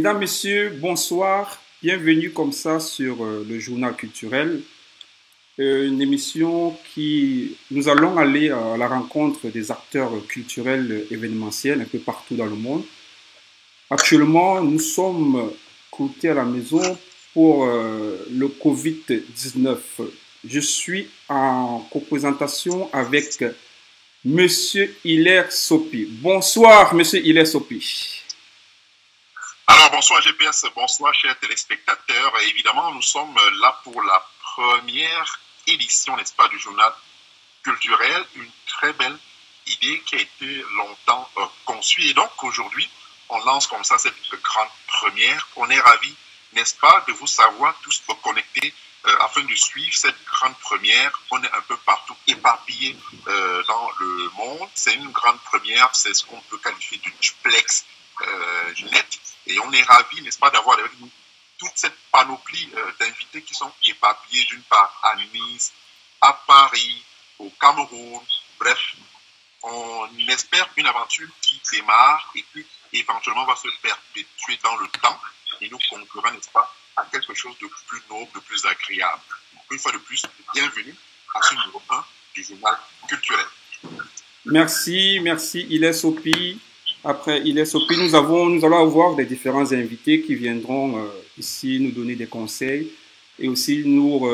Mesdames, Messieurs, bonsoir. Bienvenue comme ça sur le journal culturel, une émission qui nous allons aller à la rencontre des acteurs culturels événementiels un peu partout dans le monde. Actuellement, nous sommes coûtés à la maison pour le Covid-19. Je suis en coprésentation avec Monsieur Hilaire Sopi. Bonsoir, Monsieur Hilaire Sopi. Alors, bonsoir GPS, bonsoir chers téléspectateurs. Et évidemment, nous sommes là pour la première édition, n'est-ce pas, du journal culturel. Une très belle idée qui a été longtemps conçue. Et donc, aujourd'hui, on lance comme ça cette grande première. On est ravis, n'est-ce pas, de vous savoir tous connectés afin de suivre cette grande première. On est un peu partout éparpillés dans le monde. C'est une grande première, c'est ce qu'on peut qualifier de duplex net. Et on est ravis, n'est-ce pas, d'avoir avec nous toute cette panoplie d'invités qui sont éparpillés d'une part à Nice, à Paris, au Cameroun. Bref, on espère une aventure qui démarre et qui éventuellement va se perpétuer dans le temps et nous conclura, n'est-ce pas, à quelque chose de plus noble, de plus agréable. Donc, une fois de plus, bienvenue à ce numéro 1 du journal culturel. Merci Hilaire Sopi. Après Hilaire Sopi, nous allons avoir des différents invités qui viendront ici nous donner des conseils et aussi nous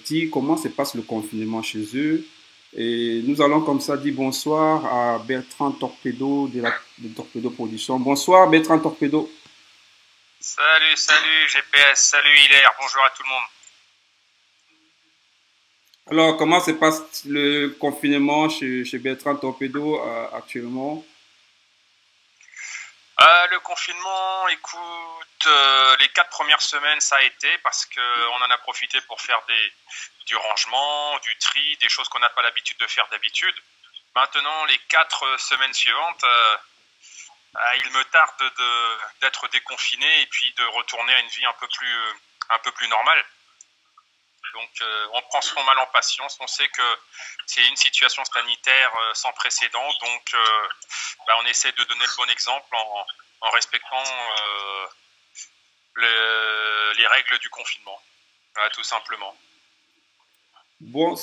dire comment se passe le confinement chez eux. Et nous allons comme ça dire bonsoir à Bertrand Torpedo de Torpedo Production. Bonsoir Bertrand Torpedo. Salut GPS, salut Hilaire, bonjour à tout le monde. Alors, comment se passe le confinement chez Bertrand Torpedo actuellement? Le confinement, écoute, les 4 premières semaines, ça a été parce qu'on en a profité pour faire du rangement, du tri, des choses qu'on n'a pas l'habitude de faire d'habitude. Maintenant, les 4 semaines suivantes, il me tarde d'être déconfiné et puis de retourner à une vie un peu plus normale. Donc, on prend son mal en patience. On sait que c'est une situation sanitaire sans précédent. Donc, on essaie de donner le bon exemple en respectant les règles du confinement. Voilà, tout simplement. Bon,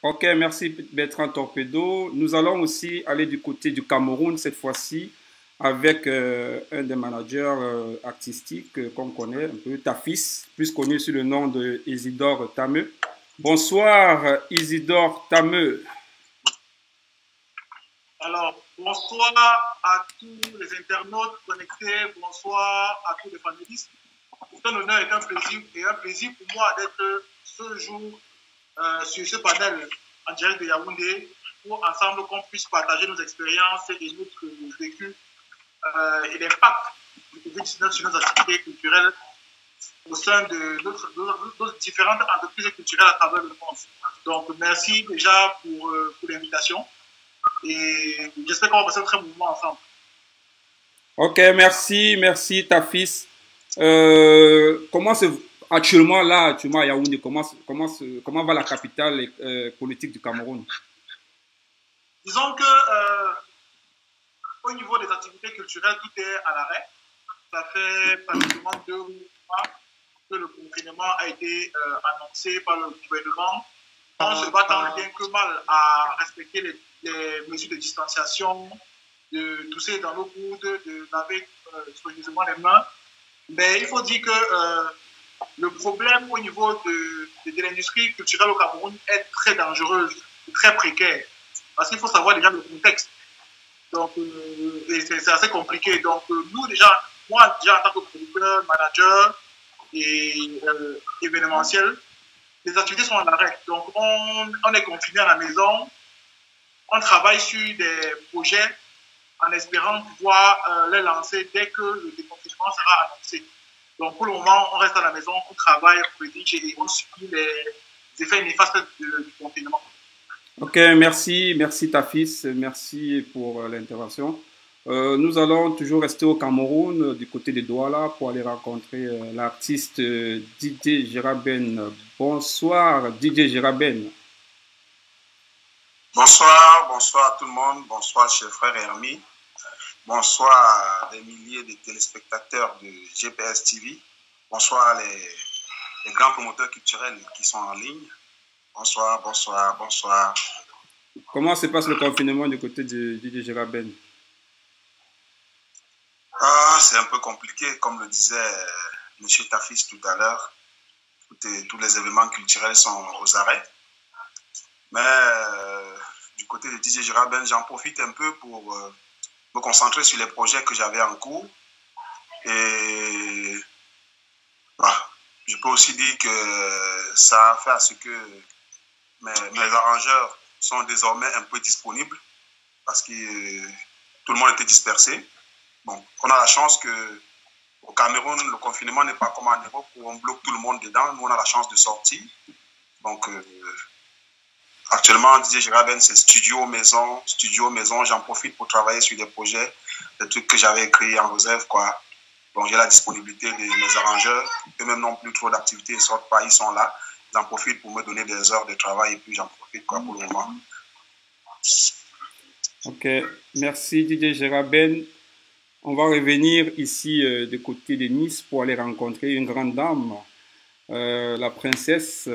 ok, merci Bertrand Torpedo. Nous allons aussi aller du côté du Cameroun cette fois-ci avec un des managers artistiques qu'on connaît un peu, Tafis, plus connu sous le nom de Isidore Tameu. Bonsoir Isidore Tameu. Alors, bonsoir à tous les internautes connectés, bonsoir à tous les panélistes. C'est un honneur et un plaisir pour moi d'être ce jour sur ce panel en direct de Yaoundé pour ensemble qu'on puisse partager nos expériences et notre vécu et l'impact du Covid-19 sur nos activités culturelles au sein de nos différentes entreprises culturelles à travers le monde. Donc, merci déjà pour l'invitation et j'espère qu'on va passer un très bon moment ensemble. Ok, merci Tafis. Actuellement à Yaoundé, comment va la capitale politique du Cameroun? Disons que au niveau des activités culturelles, tout est à l'arrêt. Ça fait pratiquement 2 mois que le confinement a été annoncé par le gouvernement. On se bat tant bien que mal à respecter les mesures de distanciation, de tousser dans l'eau coude, de laver soigneusement les mains. Mais il faut dire que le problème au niveau de l'industrie culturelle au Cameroun est très dangereuse, très précaire. Parce qu'il faut savoir déjà le contexte. Donc, c'est assez compliqué. Donc, moi déjà en tant que producteur, manager et événementiel, les activités sont en arrêt. Donc, on est confiné à la maison. On travaille sur des projets en espérant pouvoir les lancer dès que le déconfinement sera annoncé. Donc, pour le moment, on reste à la maison, on travaille, on rédige et on subit les effets néfastes du confinement. Ok, merci Tafis, merci pour l'intervention. Nous allons toujours rester au Cameroun, du côté de Douala, pour aller rencontrer l'artiste DJ Giraben. Bonsoir DJ Giraben. Bonsoir à tout le monde, bonsoir chers frères et amis. Bonsoir les milliers de téléspectateurs de GPS TV. Bonsoir les grands promoteurs culturels qui sont en ligne. Bonsoir, bonsoir, bonsoir. Comment se passe le confinement du côté de DJ Gérard Ben? C'est un peu compliqué, comme le disait M. Tafis tout à l'heure. Tous les événements culturels sont aux arrêts. Mais du côté de DJ Gérard Ben, j'en profite un peu pour me concentrer sur les projets que j'avais en cours. Et je peux aussi dire que ça a fait à ce que mes arrangeurs sont désormais un peu disponibles parce que tout le monde était dispersé. Bon, on a la chance que au Cameroun, le confinement n'est pas comme en Europe où on bloque tout le monde dedans. Nous, on a la chance de sortir. Donc, actuellement, DJ Gérard Ben, c'est studio, maison. J'en profite pour travailler sur des projets, des trucs que j'avais écrits en réserve, quoi. Donc, j'ai la disponibilité de mes arrangeurs. Eux-mêmes n'ont plus trop d'activités, ils ne sortent pas, ils sont là. J'en profite pour me donner des heures de travail et puis j'en profite, quoi, pour le moment. Ok, merci DJ Gérard Ben. On va revenir ici du côté de Nice pour aller rencontrer une grande dame, la princesse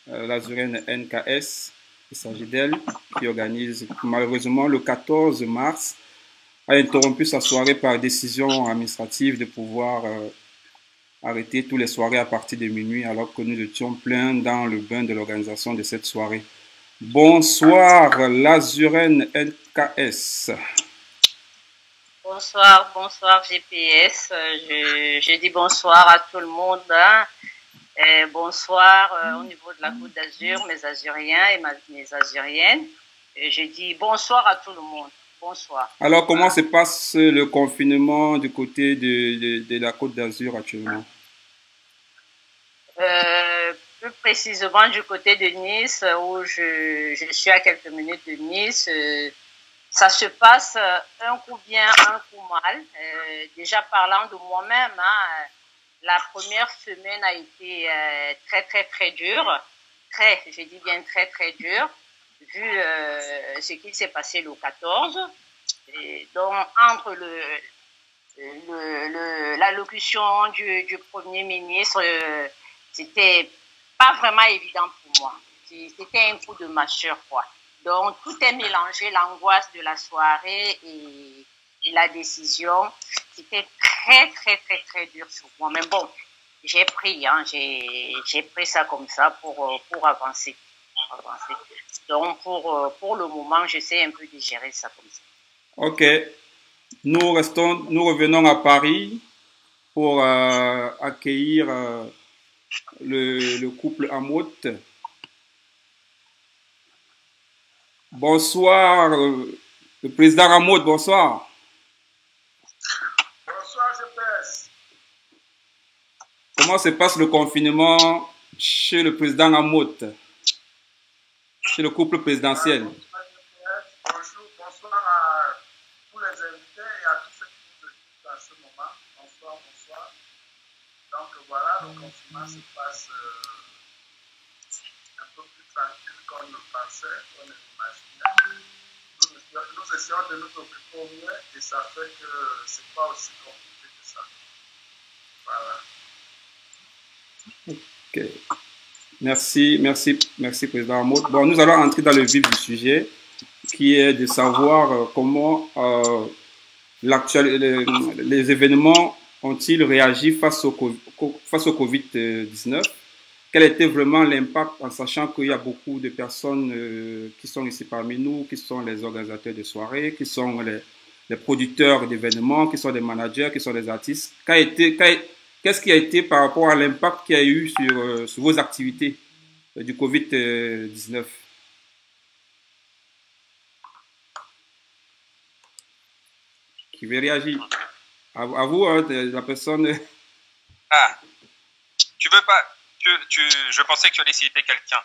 l'Azurienne NKS. Il s'agit d'elle qui organise malheureusement le 14 mars, a interrompu sa soirée par décision administrative de pouvoir arrêter toutes les soirées à partir de minuit alors que nous étions pleins dans le bain de l'organisation de cette soirée. Bonsoir l'Azurienne NKS. Bonsoir, bonsoir GPS. Je dis bonsoir à tout le monde. Hein. Et bonsoir au niveau de la Côte d'Azur, mes Azuriens et mes Azuriennes. Et je dis bonsoir à tout le monde. Bonsoir. Alors, comment se passe le confinement du côté de la Côte d'Azur actuellement? Plus précisément du côté de Nice, où je suis à quelques minutes de Nice. Ça se passe un coup bien, un coup mal. Déjà parlant de moi-même, hein, la première semaine a été très dure. Je dis bien très dure, vu ce qui s'est passé le 14. Et donc, entre l'allocution du Premier ministre, c'était pas vraiment évident pour moi. C'était un coup de masseur, quoi. Donc, tout est mélangé, l'angoisse de la soirée et la décision. C'était très dur sur moi. Mais bon, j'ai pris, hein, j'ai pris ça comme ça pour avancer. Donc, pour le moment, j'essaie un peu de gérer ça comme ça. Ok. Nous revenons à Paris pour accueillir le couple Amout. Bonsoir, le président Amout, bonsoir. Bonsoir, GPS. Comment se passe le confinement chez le président Amout, chez le couple présidentiel? Bonjour, bonsoir à tous les invités et à tous ceux qui nous écoutent à ce moment. Bonsoir. Donc voilà, le confinement se passe un peu plus tranquille qu'on le pensait, qu'on l'imaginait. Nous essayons de nous occuper au mieux et ça fait que ce n'est pas aussi compliqué que ça. Voilà. Ok. Merci, président Amout. Bon, nous allons entrer dans le vif du sujet, qui est de savoir comment les événements ont-ils réagi face au Covid-19. Quel était vraiment l'impact, en sachant qu'il y a beaucoup de personnes qui sont ici parmi nous, qui sont les organisateurs de soirées, qui sont les producteurs d'événements, qui sont des managers, qui sont des artistes. Qu'est-ce qui a été par rapport à l'impact qu'il y a eu sur vos activités du Covid-19? Qui veut réagir? À vous, hein, la personne. Ah, tu veux pas. Je pensais que tu allais citer quelqu'un.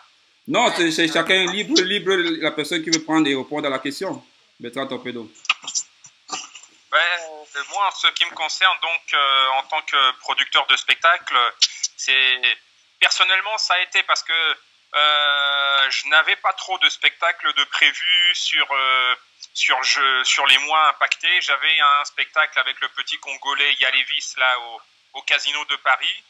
Non, c'est chacun libre, la personne qui veut prendre et répondre à la question. Bertrand Torpedo. Moi, en ce qui me concerne, donc, en tant que producteur de spectacle, personnellement, ça a été parce que je n'avais pas trop de spectacles de prévus sur les mois impactés. J'avais un spectacle avec le petit Congolais Yalevis là au Casino de Paris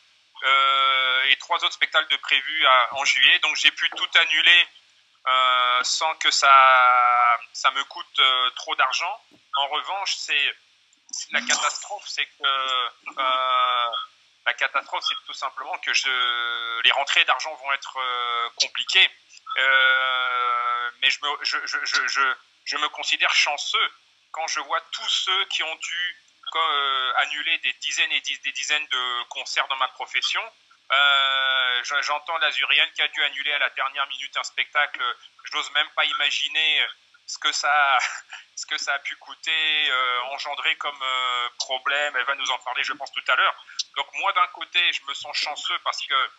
et 3 autres spectacles de prévus en juillet. Donc j'ai pu tout annuler sans que ça me coûte trop d'argent. En revanche, la catastrophe, c'est tout simplement que les rentrées d'argent vont être compliquées. Mais je me considère chanceux quand je vois tous ceux qui ont dû annuler des dizaines et des dizaines de concerts dans ma profession. J'entends l'Azurienne qui a dû annuler à la dernière minute un spectacle. Je n'ose même pas imaginer ce que ça a pu coûter, engendrer comme problème. Elle va nous en parler, je pense, tout à l'heure. Donc moi, d'un côté, je me sens chanceux parce que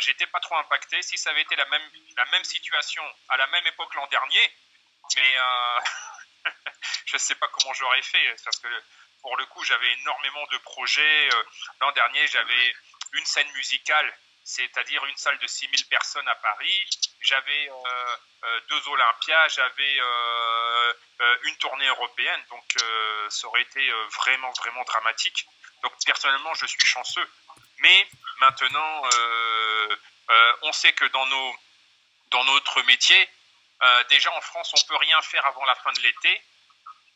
j'étais pas trop impacté. Si ça avait été la même situation à la même époque l'an dernier, mais je sais pas comment j'aurais fait parce que pour le coup, j'avais énormément de projets. L'an dernier, j'avais une scène musicale, c'est-à-dire une salle de 6000 personnes à Paris. J'avais 2 Olympias, j'avais une tournée européenne, donc ça aurait été vraiment, vraiment dramatique. Donc personnellement, je suis chanceux. Mais maintenant, on sait que dans notre métier, déjà en France, on peut rien faire avant la fin de l'été.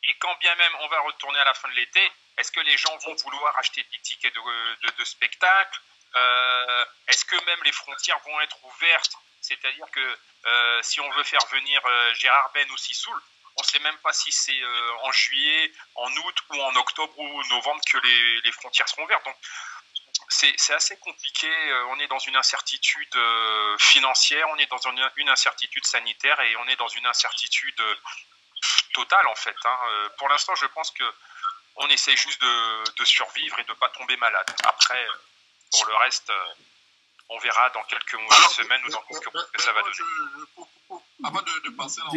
Et quand bien même on va retourner à la fin de l'été, est-ce que les gens vont vouloir acheter des tickets de spectacle? Est-ce que même les frontières vont être ouvertes? C'est-à-dire que si on veut faire venir Gérard Ben ou Sissoul, on ne sait même pas si c'est en juillet, en août ou en octobre ou novembre que les frontières seront ouvertes. Donc c'est assez compliqué. On est dans une incertitude financière, on est dans une incertitude sanitaire et on est dans une incertitude totale en fait. Pour l'instant, je pense que on essaie juste de survivre et de ne pas tomber malade. Après, pour le reste, on verra dans quelques semaines ou dans quelques mois ce que ça va donner. Avant de passer à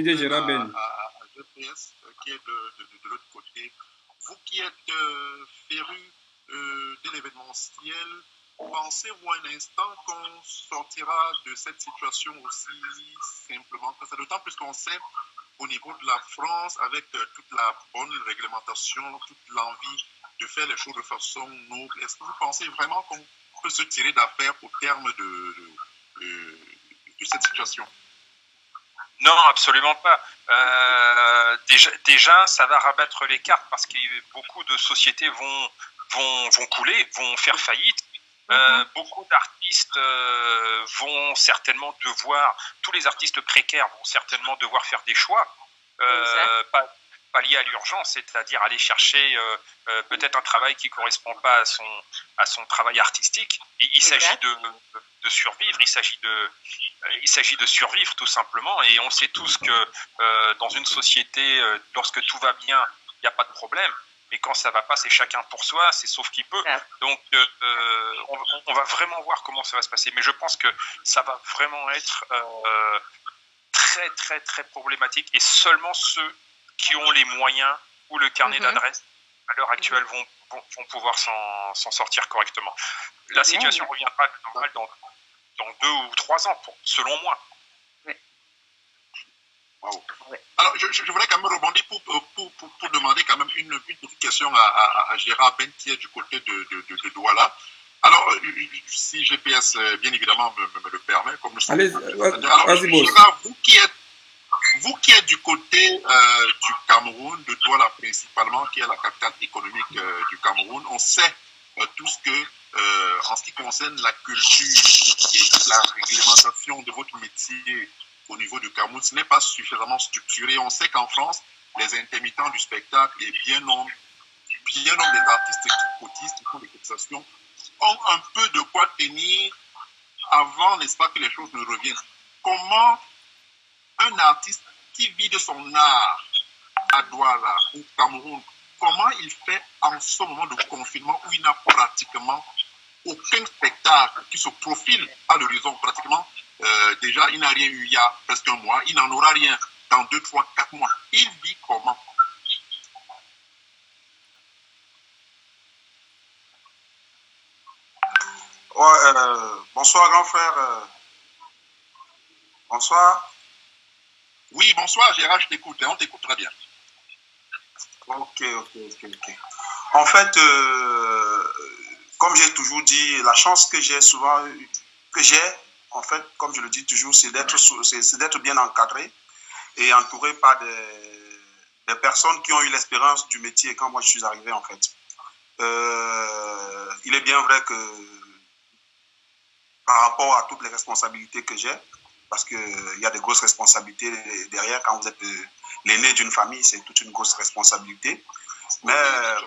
GPS, qui est de l'autre côté, vous qui êtes féru de l'événementiel, pensez-vous un instant qu'on sortira de cette situation aussi simplement que ça? D'autant plus qu'on sait au niveau de la France, avec toute la bonne réglementation, toute l'envie de faire les choses de façon noble, est-ce que vous pensez vraiment qu'on peut se tirer d'affaire au terme de cette situation? Non, absolument pas. Déjà, ça va rabattre les cartes parce que beaucoup de sociétés vont couler, vont faire faillite. Beaucoup d'artistes vont certainement devoir, tous les artistes précaires vont certainement devoir faire des choix, pas liés à l'urgence, c'est-à-dire aller chercher peut-être un travail qui ne correspond pas à son travail artistique. Il s'agit de survivre, il s'agit de survivre tout simplement, et on sait tous que dans une société, lorsque tout va bien, il n'y a pas de problème. Mais quand ça va pas, c'est chacun pour soi, c'est sauf qui peut. Donc, on va vraiment voir comment ça va se passer. Mais je pense que ça va vraiment être très, très, très problématique. Et seulement ceux qui ont les moyens ou le carnet d'adresse à l'heure actuelle vont pouvoir s'en sortir correctement. La situation reviendra normale dans 2 ou 3 ans, selon moi. Wow. Alors, je voulais quand même rebondir pour demander quand même une petite question à Gérard Ben qui est du côté de Douala. Alors, si GPS bien évidemment me le permet, comme nous sommes. Alors, Gérard, vous qui êtes du côté du Cameroun, de Douala principalement, qui est la capitale économique du Cameroun, on sait tous que en ce qui concerne la culture et toute la réglementation de votre métier au niveau du Cameroun, ce n'est pas suffisamment structuré. On sait qu'en France, les intermittents du spectacle et bien nombre des artistes qui cotisent, qui font des cotisations, ont un peu de quoi tenir avant, n'est-ce pas, que les choses ne reviennent. Comment un artiste qui vit de son art à Douala, au Cameroun, comment il fait en ce moment de confinement où il n'a pratiquement aucun spectacle qui se profile à l'horizon pratiquement? Déjà, il n'a rien eu il y a presque un mois. Il n'en aura rien dans 2, 3, 4 mois. Il vit comment? Bonsoir, grand frère. Bonsoir. Oui, bonsoir Gérard, je t'écoute, on t'écoute très bien. Ok. En fait, comme j'ai toujours dit, la chance que j'ai en fait, comme je le dis toujours, c'est d'être bien encadré et entouré par des personnes qui ont eu l'expérience du métier quand moi je suis arrivé, en fait. Il est bien vrai que par rapport à toutes les responsabilités que j'ai, parce qu'il y a des grosses responsabilités derrière, quand vous êtes l'aîné d'une famille, c'est toute une grosse responsabilité. Mais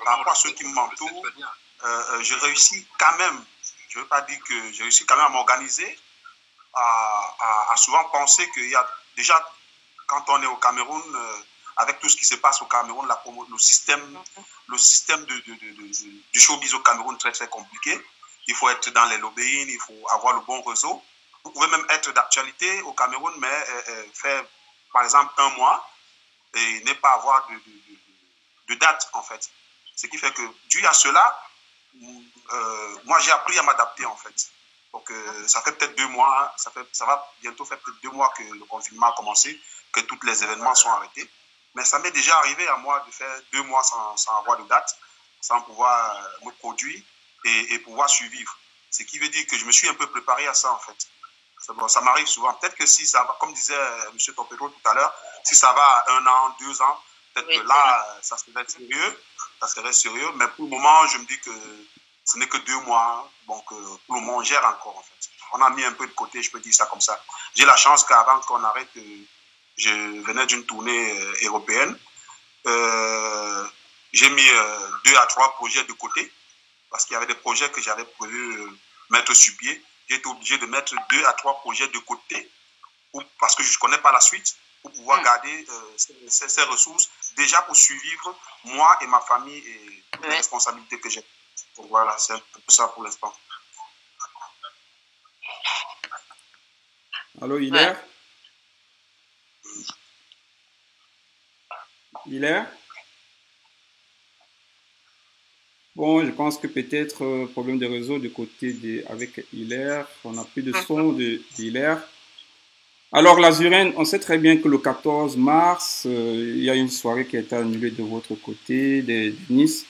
par rapport à ceux qui m'entourent, je réussis quand même, je ne veux pas dire que j'ai réussi quand même à m'organiser, à souvent penser qu'il y a déjà, quand on est au Cameroun, avec tout ce qui se passe au Cameroun, le système du showbiz au Cameroun très très compliqué. Il faut être dans les lobbying, il faut avoir le bon réseau. Vous pouvez même être d'actualité au Cameroun, mais faire par exemple un mois et ne pas avoir de date en fait. Ce qui fait que dû à cela, moi j'ai appris à m'adapter en fait. Donc ça fait peut-être 2 mois, ça va bientôt faire peut-être 2 mois que le confinement a commencé, que tous les événements sont arrêtés. Mais ça m'est déjà arrivé à moi de faire 2 mois sans avoir de date, sans pouvoir me produire et pouvoir survivre. Ce qui veut dire que je me suis un peu préparé à ça en fait. Ça m'arrive souvent. Peut-être que si ça va, comme disait M. Topero tout à l'heure, si ça va à 1 an, 2 ans, peut-être que là, ça serait sérieux. Mais pour le moment, je me dis que ce n'est que 2 mois. Donc, pour le moment, on gère encore, en fait. On a mis un peu de côté, je peux dire ça comme ça. J'ai la chance qu'avant qu'on arrête, je venais d'une tournée européenne. J'ai mis 2 à 3 projets de côté parce qu'il y avait des projets que j'avais prévu mettre sur pied. J'ai été obligé de mettre 2 à 3 projets de côté parce que je ne connais pas la suite pour pouvoir garder ces ressources déjà pour survivre moi et ma famille et toutes les responsabilités que j'ai. Donc voilà, c'est un peu ça pour l'instant. Allô, Hilaire? Hilaire? Bon, je pense que peut-être problème de réseau du côté avec Hilaire. On n'a plus de son d'Hilaire. Alors, l'Azuren, on sait très bien que le 14 mars, il y a une soirée qui a été annulée de votre côté, de Nice.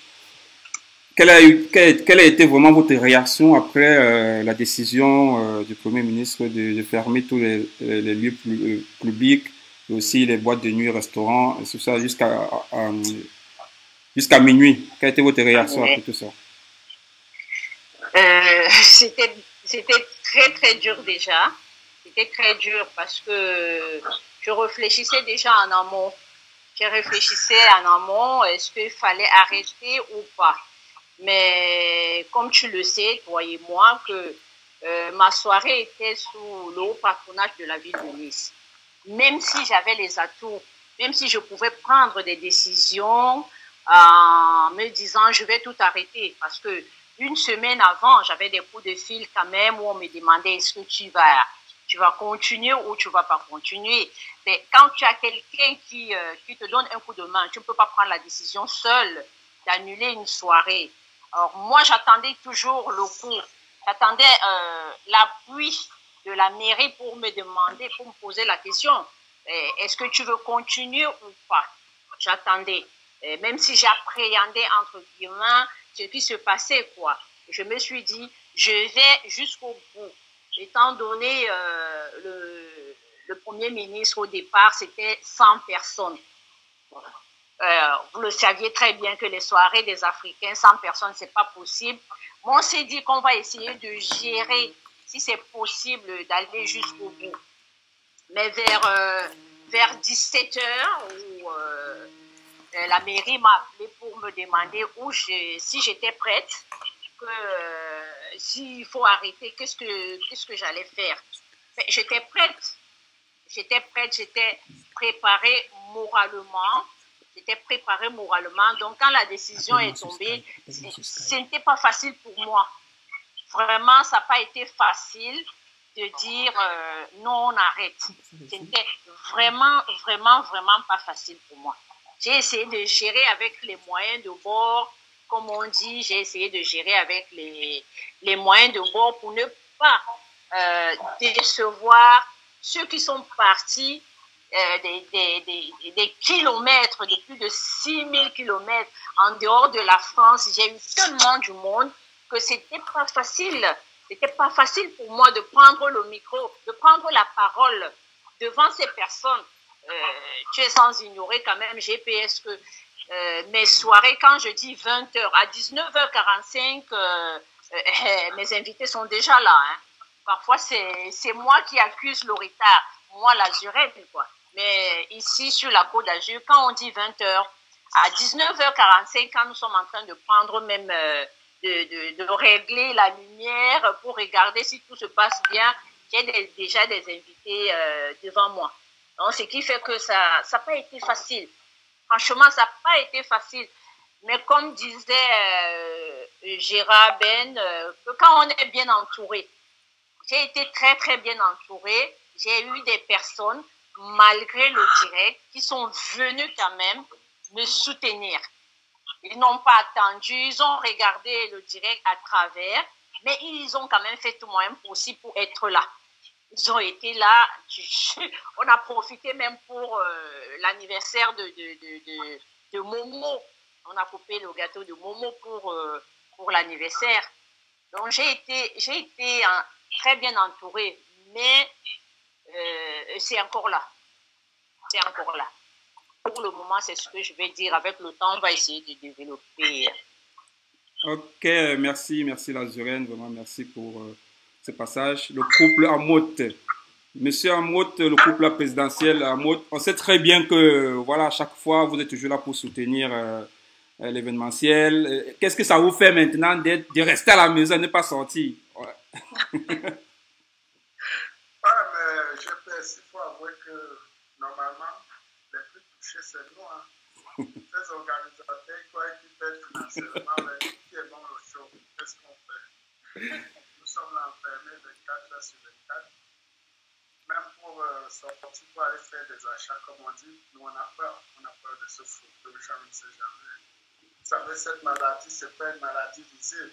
Quelle a été vraiment votre réaction après la décision du Premier ministre de fermer tous les lieux publics et aussi les boîtes de nuit, restaurants, et tout ça jusqu'à minuit? Quelle a été votre réaction après tout ça? C'était très très dur déjà. C'était très dur parce que je réfléchissais déjà en amont. Est-ce qu'il fallait arrêter ou pas? Mais comme tu le sais, toi et moi, que ma soirée était sous le haut patronage de la ville de Nice. Même si j'avais les atouts, même si je pouvais prendre des décisions en me disant je vais tout arrêter, parce que une semaine avant, j'avais des coups de fil quand même où on me demandait est-ce que tu vas continuer ou tu ne vas pas continuer. Mais quand tu as quelqu'un qui te donne un coup de main, tu ne peux pas prendre la décision seule d'annuler une soirée. Alors moi, j'attendais toujours le coup. J'attendais l'appui de la mairie pour me demander, pour me poser la question. Est-ce que tu veux continuer ou pas? J'attendais. Même si j'appréhendais, entre guillemets, ce qui se passait, quoi. Je me suis dit, je vais jusqu'au bout. Étant donné le Premier ministre, au départ, c'était 100 personnes. Vous le saviez très bien que les soirées des Africains, 100 personnes, ce n'est pas possible. Bon, on s'est dit qu'on va essayer de gérer, si c'est possible, d'aller jusqu'au bout. Mais vers 17h, où la mairie m'a appelé pour me demander si j'étais prête, s'il faut arrêter, qu'est-ce que j'allais faire. J'étais prête, j'étais préparée moralement. Donc, quand la décision est tombée, ce n'était pas facile pour moi. Vraiment, ça n'a pas été facile de dire non, on arrête. C'était vraiment, vraiment, vraiment pas facile pour moi. J'ai essayé de gérer avec les moyens de bord, comme on dit, j'ai essayé de gérer avec les moyens de bord pour ne pas décevoir ceux qui sont partis des kilomètres, de plus de 6000 kilomètres en dehors de la France, j'ai eu tellement du monde que c'était pas facile. C'était pas facile pour moi de prendre le micro, de prendre la parole devant ces personnes. Tu es sans ignorer quand même, GPS, que mes soirées, quand je dis 20h, à 19h45, mes invités sont déjà là. Hein. Parfois, c'est moi qui accuse le retard, moi la Zurène, quoi. Mais ici, sur la Côte d'Azur, quand on dit 20h, à 19h45, quand nous sommes en train de prendre même, de régler la lumière pour regarder si tout se passe bien, j'ai déjà des invités devant moi. Donc, ce qui fait que ça n'a pas été facile. Franchement, ça n'a pas été facile. Mais comme disait Gérard Ben, que quand on est bien entouré, j'ai été très, très bien entourée. J'ai eu des personnes, malgré le direct, qui sont venues quand même me soutenir. Ils n'ont pas attendu, ils ont regardé le direct à travers, mais ils ont quand même fait tout moyen possible pour être là. Ils ont été là. On a profité même pour l'anniversaire de Momo. On a coupé le gâteau de Momo pour l'anniversaire. Donc, j'ai été très bien entourée, mais c'est encore là. C'est encore là. Pour le moment, c'est ce que je vais dire. Avec le temps, on va essayer de développer. Ok, merci Lazurène, vraiment merci pour ce passage. Le couple Amotte. Monsieur Amotte, le couple présidentiel Amotte, on sait très bien que voilà, à chaque fois, vous êtes toujours là pour soutenir l'événementiel. Qu'est-ce que ça vous fait maintenant de rester à la maison et ne pas sortir? Ouais. Ah, mais il faut avouer que normalement, les plus touchés, c'est nous. Hein. Les organisateurs, quoi, qui pètent financièrement, mais qui est bon le show. Qu'est-ce qu'on fait? Nous sommes là enfermés 24 heures sur 24. Même pour sortir, pour aller faire des achats, comme on dit, nous on a peur de se foutre, le gens ne sait jamais. Vous savez, cette maladie, ce n'est pas une maladie visible,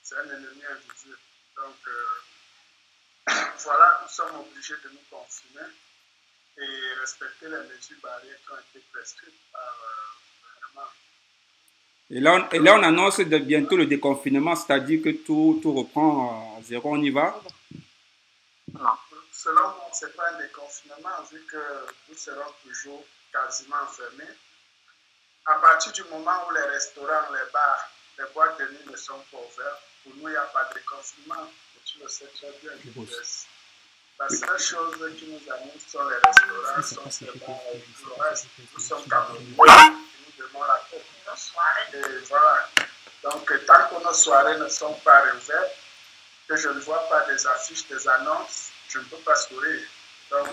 c'est un ennemi invisible. Donc, voilà, nous sommes obligés de nous confiner et respecter les mesures barrières qui ont été prescrites par le gouvernement. Et là, on annonce bientôt le déconfinement, c'est-à-dire que tout reprend à zéro, on y va? Non. Selon moi, ce n'est pas un déconfinement, vu que nous serons toujours quasiment enfermés. À partir du moment où les restaurants, les bars, les boîtes de nuit ne sont pas ouverts, pour nous, il n'y a pas de déconfinement. Tu le sais très bien, GPS. La seule chose qui nous amuse sont les restaurants, sont les bars et tout le reste. Nous sommes Camerounais, nous devons la tête. Et voilà. Donc, tant que nos soirées ne sont pas réouvertes, que je ne vois pas des affiches, des annonces, je ne peux pas sourire. Donc,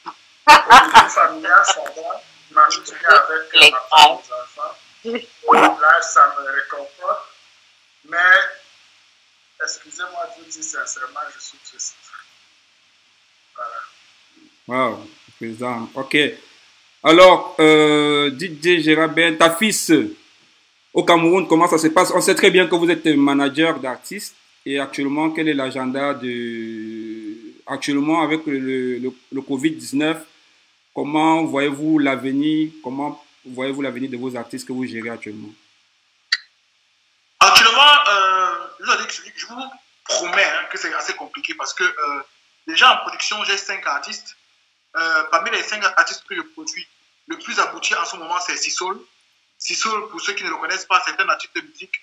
au niveau familial, ça va. Je m'amuse bien avec ma femme et mes enfants. Là, ça me réconforte. Mais, excusez-moi de vous dire sincèrement, je suis triste. Voilà. Wow, président. Ok. Alors, DJ Gérard Ben, ta fils au Cameroun, comment ça se passe? On sait très bien que vous êtes manager d'artistes. Et actuellement, quel est l'agenda actuellement avec le Covid-19? Comment voyez-vous l'avenir? Comment voyez-vous l'avenir de vos artistes que vous gérez actuellement? Actuellement, je vous promets que c'est assez compliqué parce que déjà en production, j'ai 5 artistes. Parmi les 5 artistes que je produis, le plus abouti en ce moment, c'est Sissoul. Sissoul, pour ceux qui ne le connaissent pas, c'est un artiste de musique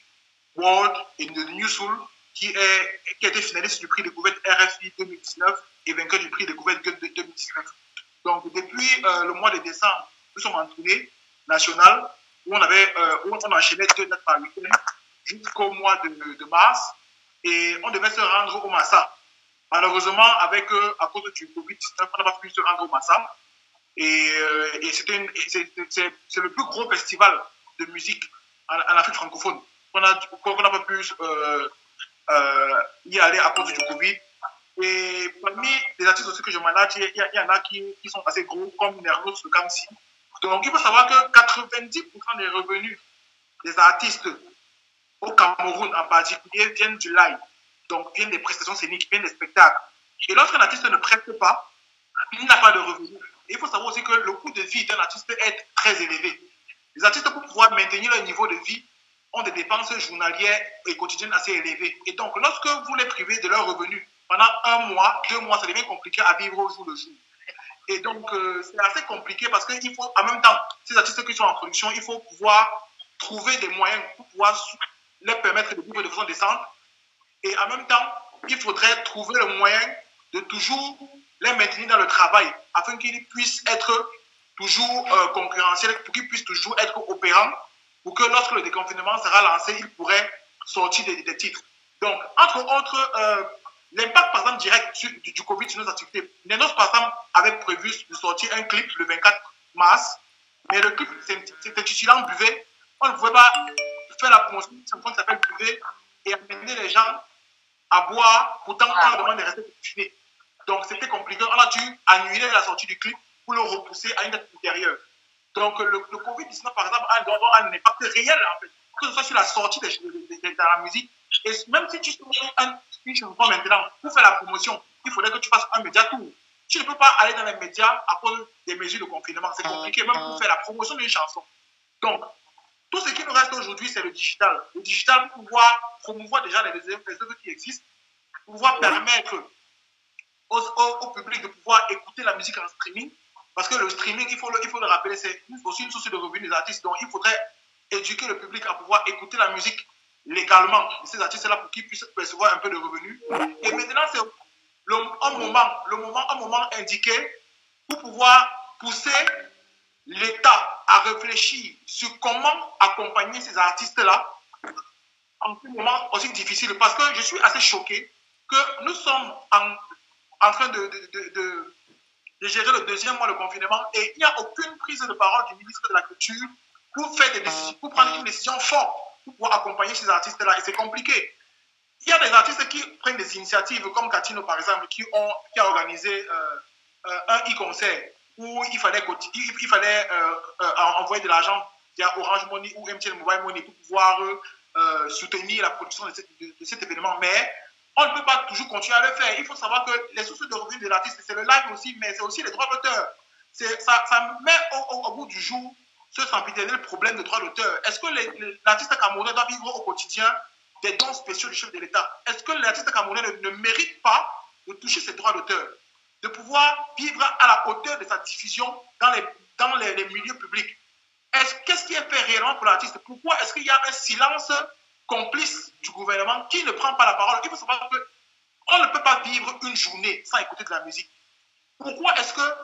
world et de New Soul qui a été finaliste du prix découverte RFI 2019 et vainqueur du prix découverte 2019. Donc, depuis le mois de décembre, nous sommes en tournée nationale où on enchaînait 2 dates par week-end jusqu'au mois de mars et on devait se rendre au Massa. Malheureusement, à cause du Covid-19, on n'a pas pu se rendre au Massa. Et c'est le plus gros festival de musique en Afrique francophone. On n'a pas pu y aller à cause du Covid. Et parmi les artistes aussi que je manage, il y en a qui sont assez gros, comme Nernos, le Kamsi. Donc, il faut savoir que 90% des revenus des artistes au Cameroun en particulier viennent du live. Donc, viennent des prestations scéniques, viennent des spectacles. Et lorsqu'un artiste ne prête pas, il n'a pas de revenus. Et il faut savoir aussi que le coût de vie d'un artiste est très élevé. Les artistes, pour pouvoir maintenir leur niveau de vie, ont des dépenses journalières et quotidiennes assez élevées. Et donc, lorsque vous les privez de leurs revenus pendant 1 mois, 2 mois, ça devient compliqué à vivre au jour le jour. Et donc, c'est assez compliqué parce qu'il faut, en même temps, ces artistes qui sont en production, il faut pouvoir trouver des moyens pour pouvoir leur permettre de vivre de façon décente. Et en même temps, il faudrait trouver le moyen de toujours les maintenir dans le travail afin qu'ils puissent être toujours concurrentiels, pour qu'ils puissent toujours être opérants, pour que lorsque le déconfinement sera lancé, ils pourraient sortir des titres. Donc, entre autres, l'impact, par exemple, direct du Covid sur nos activités. Nenos, par exemple, avait prévu de sortir un clip le 24 mars, mais le clip s'est intitulant Buvez. On ne pouvait pas faire la promotion d'une chanson qui s'appelle Buvez et amener les gens à boire, pourtant on leur demande de rester confinés. Donc c'était compliqué. On a dû annuler la sortie du clip pour le repousser à une date ultérieure. Donc le Covid-19, par exemple, a un impact réel, en fait, que ce soit sur la sortie de la musique. Et même si tu sors une chanson maintenant pour faire la promotion, il faudrait que tu fasses un média tour. Tu ne peux pas aller dans les médias à cause des mesures de confinement. C'est compliqué, même pour faire la promotion d'une chanson. Donc, tout ce qui nous reste aujourd'hui, c'est le digital. Le digital pour pouvoir promouvoir déjà les œuvres qui existent, pour pouvoir permettre au public de pouvoir écouter la musique en streaming. Parce que le streaming, il faut le rappeler, c'est aussi une source de revenus des artistes. Donc, il faudrait éduquer le public à pouvoir écouter la musique légalement de ces artistes-là pour qu'ils puissent percevoir un peu de revenus. Et maintenant, c'est un moment indiqué pour pouvoir pousser l'État à réfléchir sur comment accompagner ces artistes-là en ce moment aussi difficile. Parce que je suis assez choqué que nous sommes en train de gérer le deuxième mois de confinement et il n'y a aucune prise de parole du ministre de la Culture pour prendre une décision forte pour pouvoir accompagner ces artistes-là. Et c'est compliqué. Il y a des artistes qui prennent des initiatives, comme Catino, par exemple, qui a organisé un e-concert où il fallait envoyer de l'argent via Orange Money ou MTN Mobile Money pour pouvoir soutenir la production de cet événement. Mais on ne peut pas toujours continuer à le faire. Il faut savoir que les sources de revenus de l'artiste, c'est le live aussi, mais c'est aussi les droits d'auteur. Ça met au bout du jour ce sempiternel problème de droits d'auteur. Est-ce que l'artiste camerounais doit vivre au quotidien des dons spéciaux du chef de l'État? Est-ce que l'artiste camerounais ne mérite pas de toucher ses droits d'auteur, de pouvoir vivre à la hauteur de sa diffusion dans les milieux publics? Qu'est-ce qui est fait réellement pour l'artiste? Pourquoi est-ce qu'il y a un silence complice du gouvernement qui ne prend pas la parole? Il faut savoir qu'on ne peut pas vivre une journée sans écouter de la musique. Pourquoi est-ce que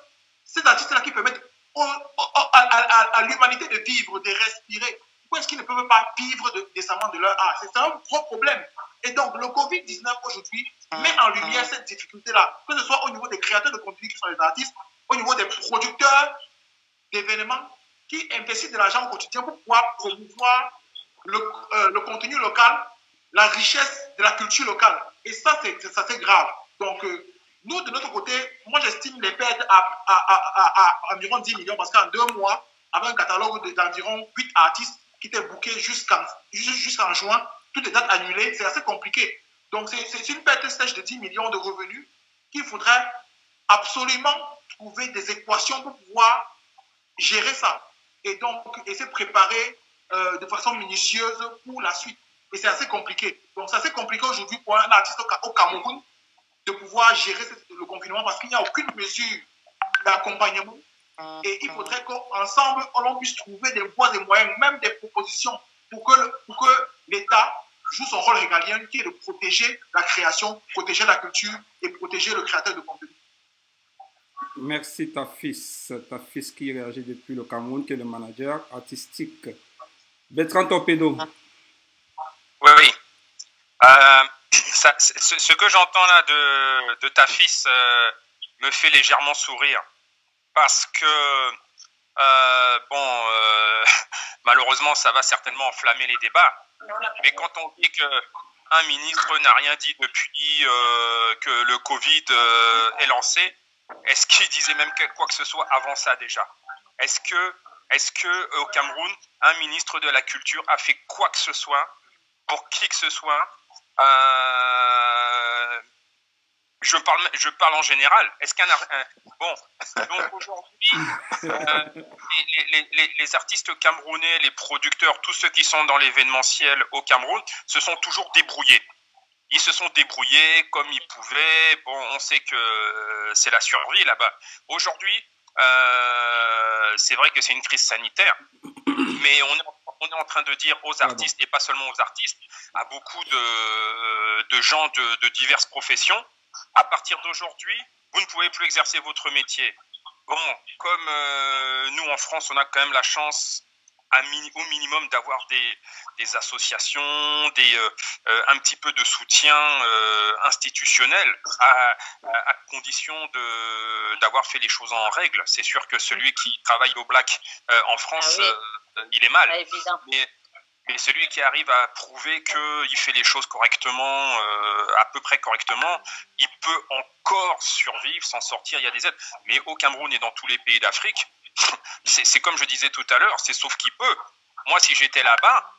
ces artistes-là qui permettent à l'humanité de vivre, de respirer, pourquoi est-ce qu'ils ne peuvent pas vivre décemment de leur art? C'est un gros problème. Et donc, le Covid-19 aujourd'hui met en lumière cette difficulté-là, que ce soit au niveau des créateurs de contenu qui sont les artistes, au niveau des producteurs d'événements qui investissent de l'argent au quotidien pour pouvoir promouvoir le contenu local, la richesse de la culture locale. Et ça, c'est grave. Donc, nous, de notre côté, moi, j'estime les pertes à environ 10 millions parce qu'en 2 mois, avec un catalogue d'environ 8 artistes qui étaient bookés jusqu'en juin, toutes les dates annulées, c'est assez compliqué. Donc, c'est une perte sèche de 10 millions de revenus qu'il faudrait absolument trouver des équations pour pouvoir gérer ça. Et donc, essayer de préparer de façon minutieuse pour la suite. Et c'est assez compliqué. Donc, c'est assez compliqué aujourd'hui pour un artiste au Cameroun de pouvoir gérer le confinement parce qu'il n'y a aucune mesure d'accompagnement. Et il faudrait qu'ensemble, on puisse trouver des voies et moyens, même des propositions pour que l'État joue son rôle régalien qui est de protéger la création, protéger la culture et protéger le créateur de contenu. Merci ta fils qui réagit depuis le Cameroun, qui est le manager artistique. Bertrand Torpedo. Oui. Ce que j'entends là de ta fils me fait légèrement sourire parce que malheureusement ça va certainement enflammer les débats, mais quand on dit qu'un ministre n'a rien dit depuis que le Covid est lancé, est-ce qu'il disait même quoi que ce soit avant ça déjà? Est-ce que au Cameroun, un ministre de la Culture a fait quoi que ce soit pour qui que ce soit je parle en général. Est-ce bon, donc aujourd'hui, les artistes camerounais, les producteurs, tous ceux qui sont dans l'événementiel au Cameroun, se sont toujours débrouillés. Ils se sont débrouillés comme ils pouvaient. Bon, on sait que c'est la survie là-bas. Aujourd'hui, c'est vrai que c'est une crise sanitaire, mais on est en train de dire aux artistes, et pas seulement aux artistes, à beaucoup de gens de diverses professions, à partir d'aujourd'hui, vous ne pouvez plus exercer votre métier. Bon, comme nous en France, on a quand même la chance au minimum d'avoir des associations, un petit peu de soutien institutionnel, à condition d'avoir fait les choses en règle. C'est sûr que celui qui travaille au black en France, il est mal. Mais celui qui arrive à prouver qu'il fait les choses correctement, à peu près correctement, il peut encore survivre, s'en sortir, il y a des aides. Mais au Cameroun et dans tous les pays d'Afrique, c'est comme je disais tout à l'heure, c'est sauf qui peut. Moi, si j'étais là-bas,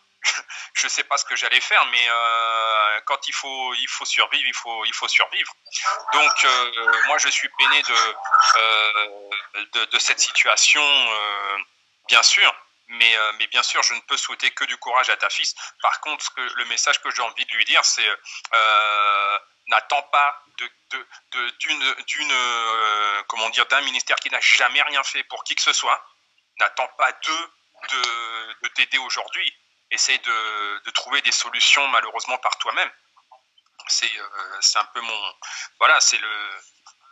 je ne sais pas ce que j'allais faire, mais quand il faut survivre, il faut survivre. Donc, moi, je suis peiné de cette situation, bien sûr. Mais bien sûr, je ne peux souhaiter que du courage à ta fils. Par contre, le message que j'ai envie de lui dire, c'est n'attends pas d'un ministère qui n'a jamais rien fait pour qui que ce soit. N'attends pas de t'aider aujourd'hui. Essaye de trouver des solutions malheureusement par toi-même. C'est un peu voilà, c'est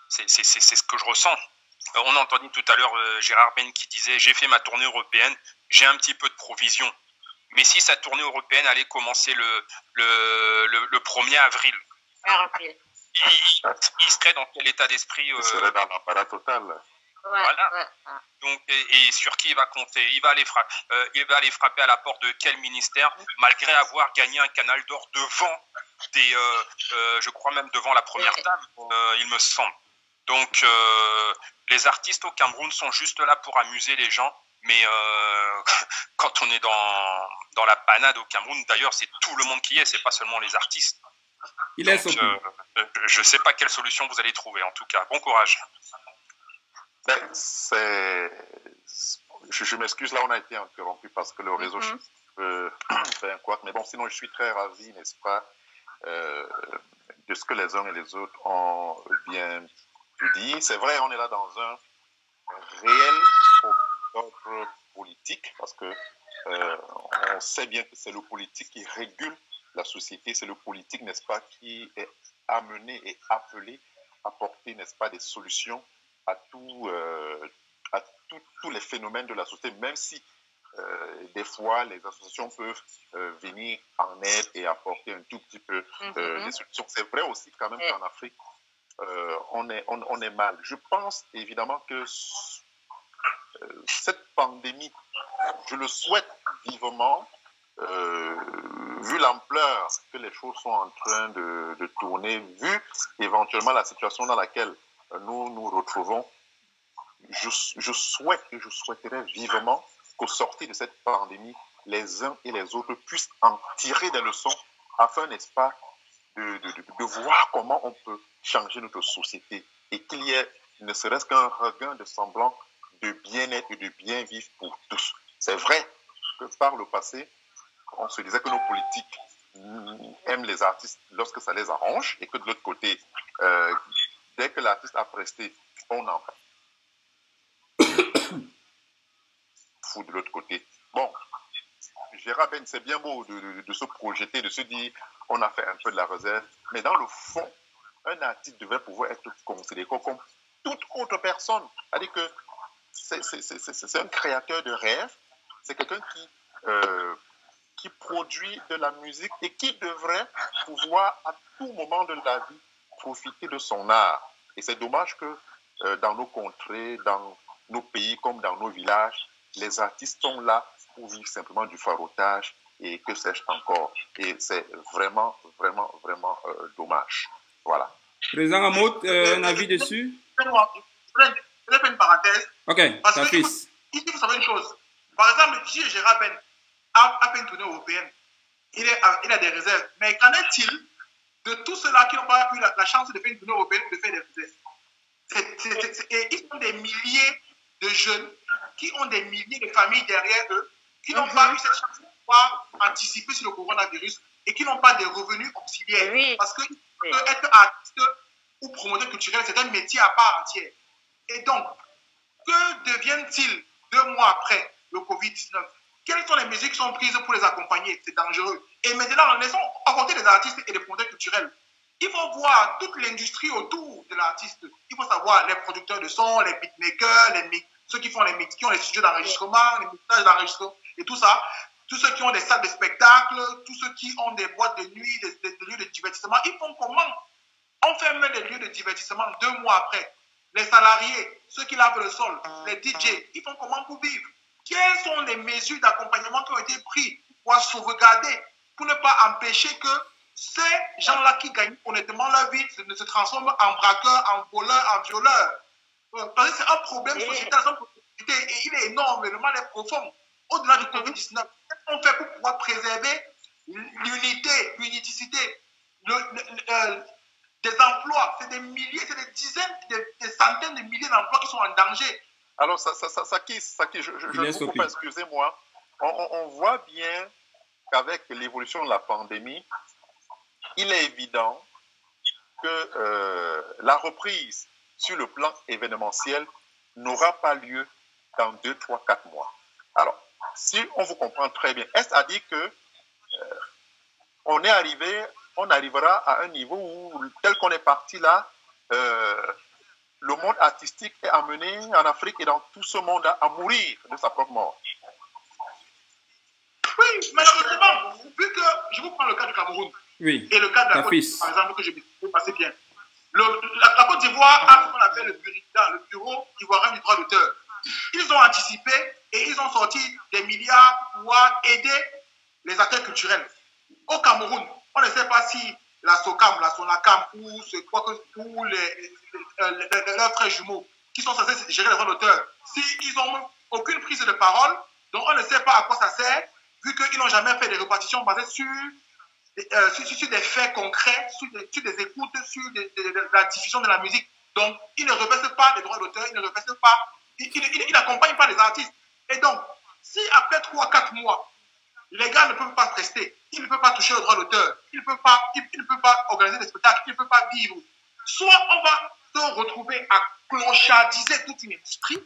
ce que je ressens. On a entendu tout à l'heure Gérard Ben qui disait « J'ai fait ma tournée européenne, j'ai un petit peu de provision. » Mais si sa tournée européenne allait commencer le 1er avril, il serait dans quel état d'esprit Il serait dans l'embarras total. Voilà. Donc, et sur qui il va compter? Il va aller frapper à la porte de quel ministère, malgré avoir gagné un canal d'or devant je crois même devant la première dame, il me semble. Donc, les artistes au Cameroun sont juste là pour amuser les gens, mais quand on est dans la panade au Cameroun, d'ailleurs, c'est tout le monde qui y est, c'est pas seulement les artistes. Donc, je ne sais pas quelle solution vous allez trouver, en tout cas. Bon courage. Je m'excuse, là, on a été interrompu parce que le réseau fait un couac, mais bon, sinon, je suis très ravi, n'est-ce pas, de ce que les uns et les autres ont bien dit. C'est vrai, on est là dans un réel ordre politique parce que on sait bien que c'est le politique qui régule la société, c'est le politique, n'est-ce pas, qui est amené et appelé à porter, n'est-ce pas, des solutions à tous les phénomènes de la société, même si des fois les associations peuvent venir en aide et apporter un tout petit peu des solutions. C'est vrai aussi quand même qu'en Afrique, on est mal. Je pense évidemment que cette pandémie, je le souhaite vivement, vu l'ampleur que les choses sont en train de tourner, vu éventuellement la situation dans laquelle nous nous retrouvons, je souhaite et je souhaiterais vivement qu'au sortir de cette pandémie, les uns et les autres puissent en tirer des leçons afin, n'est-ce pas, de voir comment on peut changer notre société et qu'il y ait ne serait-ce qu'un regain de semblant de bien-être et de bien-vivre pour tous. C'est vrai que par le passé, on se disait que nos politiques aiment les artistes lorsque ça les arrange et que de l'autre côté, dès que l'artiste a presté, on en fout de l'autre côté. Bon, Gérard Ben, c'est bien beau de se projeter, de se dire on a fait un peu de la réserve, mais dans le fond, un artiste devrait pouvoir être considéré comme toute autre personne. C'est-à-dire que c'est un créateur de rêve, c'est quelqu'un qui produit de la musique et qui devrait pouvoir à tout moment de la vie profiter de son art. Et c'est dommage que dans nos contrées, dans nos pays comme dans nos villages, les artistes sont là pour vivre simplement du farotage et que sais-je encore. Et c'est vraiment, vraiment, vraiment dommage. Voilà. Président Hamoud, un avis dessus? Je vais faire une parenthèse. Ok, ta fils. Il faut savoir une chose. Par exemple, si Gérard Ben a fait une tournée européenne, il a des réserves. Mais qu'en est-il de tous ceux-là qui n'ont pas eu la chance de faire une tournée européenne ou de faire et ils sont des milliers de jeunes qui ont des milliers de familles derrière eux, qui n'ont pas eu cette chance de pouvoir anticiper sur le coronavirus et qui n'ont pas de revenus auxiliaires. Parce que être artiste ou promoteur culturel, c'est un métier à part entière. Et donc, que deviennent-ils 2 mois après le Covid-19? Quelles sont les mesures qui sont prises pour les accompagner? C'est dangereux. Et maintenant, laissons à côté des artistes et des promoteurs culturels. Il faut voir toute l'industrie autour de l'artiste. Il faut savoir les producteurs de son, les beatmakers, ceux qui font qui ont les studios d'enregistrement, les mixages d'enregistrement et tout ça. Tous ceux qui ont des salles de spectacle, tous ceux qui ont des boîtes de nuit, des lieux de divertissement. Ils font comment? On ferme les lieux de divertissement 2 mois après. Les salariés, ceux qui lavent le sol, les DJ, ils font comment pour vivre? Quelles sont les mesures d'accompagnement qui ont été prises pour sauvegarder, pour ne pas empêcher que ces gens-là qui gagnent honnêtement leur vie ne se transforment en braqueurs, en voleurs, en violeurs? Parce que c'est un problème sociétal, et il est énorme, le mal est profond. Au-delà du Covid-19, qu'est-ce qu'on fait pour pouvoir préserver l'unité, l'unicité, des emplois? C'est des milliers, c'est des dizaines, des centaines de milliers d'emplois qui sont en danger. Alors, Saki, je vous coupe, excusez-moi. On voit bien qu'avec l'évolution de la pandémie, il est évident que la reprise sur le plan événementiel n'aura pas lieu dans 2, 3, 4 mois. Alors, si on vous comprend très bien, est-ce à dire que on arrivera à un niveau où, tel qu'on est parti là, le monde artistique est amené en Afrique et dans tout ce monde à mourir de sa propre mort? Oui, malheureusement, vu que je vous prends le cas du Cameroun et le cas de la Côte d'Ivoire, par exemple, que je vais passer bien. La Côte d'Ivoire a ce qu'on appelle le bureau ivoirien du droit d'auteur. Ils ont anticipé et ils ont sorti des milliards pour pouvoir aider les acteurs culturels. Au Cameroun, on ne sait pas si la SOCAM, la SONACAM ou leurs frères jumeaux qui sont censés gérer les droits d'auteur, s'ils n'ont aucune prise de parole, donc on ne sait pas à quoi ça sert, vu qu'ils n'ont jamais fait des répartitions basées sur des faits concrets, sur des écoutes, sur la diffusion de la musique. Donc, ils ne reversent pas les droits d'auteur, ils ne reversent pas, ils n'accompagnent pas les artistes. Et donc, si après 3-4 mois, les gars ne peuvent pas rester, ils ne peuvent pas toucher le droit d'auteur, ils ne peuvent pas organiser des spectacles, ils ne peuvent pas vivre. Soit on va se retrouver à clochardiser toute une industrie,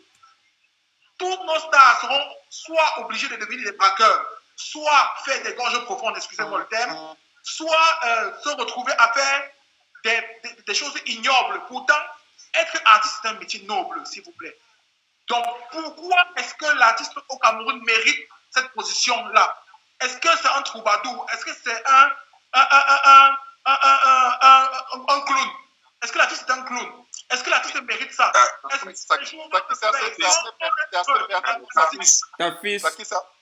tous nos stars seront soit obligés de devenir des braqueurs, soit faire des gorges profondes, excusez-moi le terme, soit se retrouver à faire des choses ignobles. Pourtant, être artiste, c'est un métier noble, s'il vous plaît. Donc, pourquoi est-ce que l'artiste au Cameroun mérite cette position-là? Est-ce que c'est un troubadour? Est-ce que c'est un clown? Est-ce que l'artiste est un clown? Est-ce que l'artiste mérite ça? C'est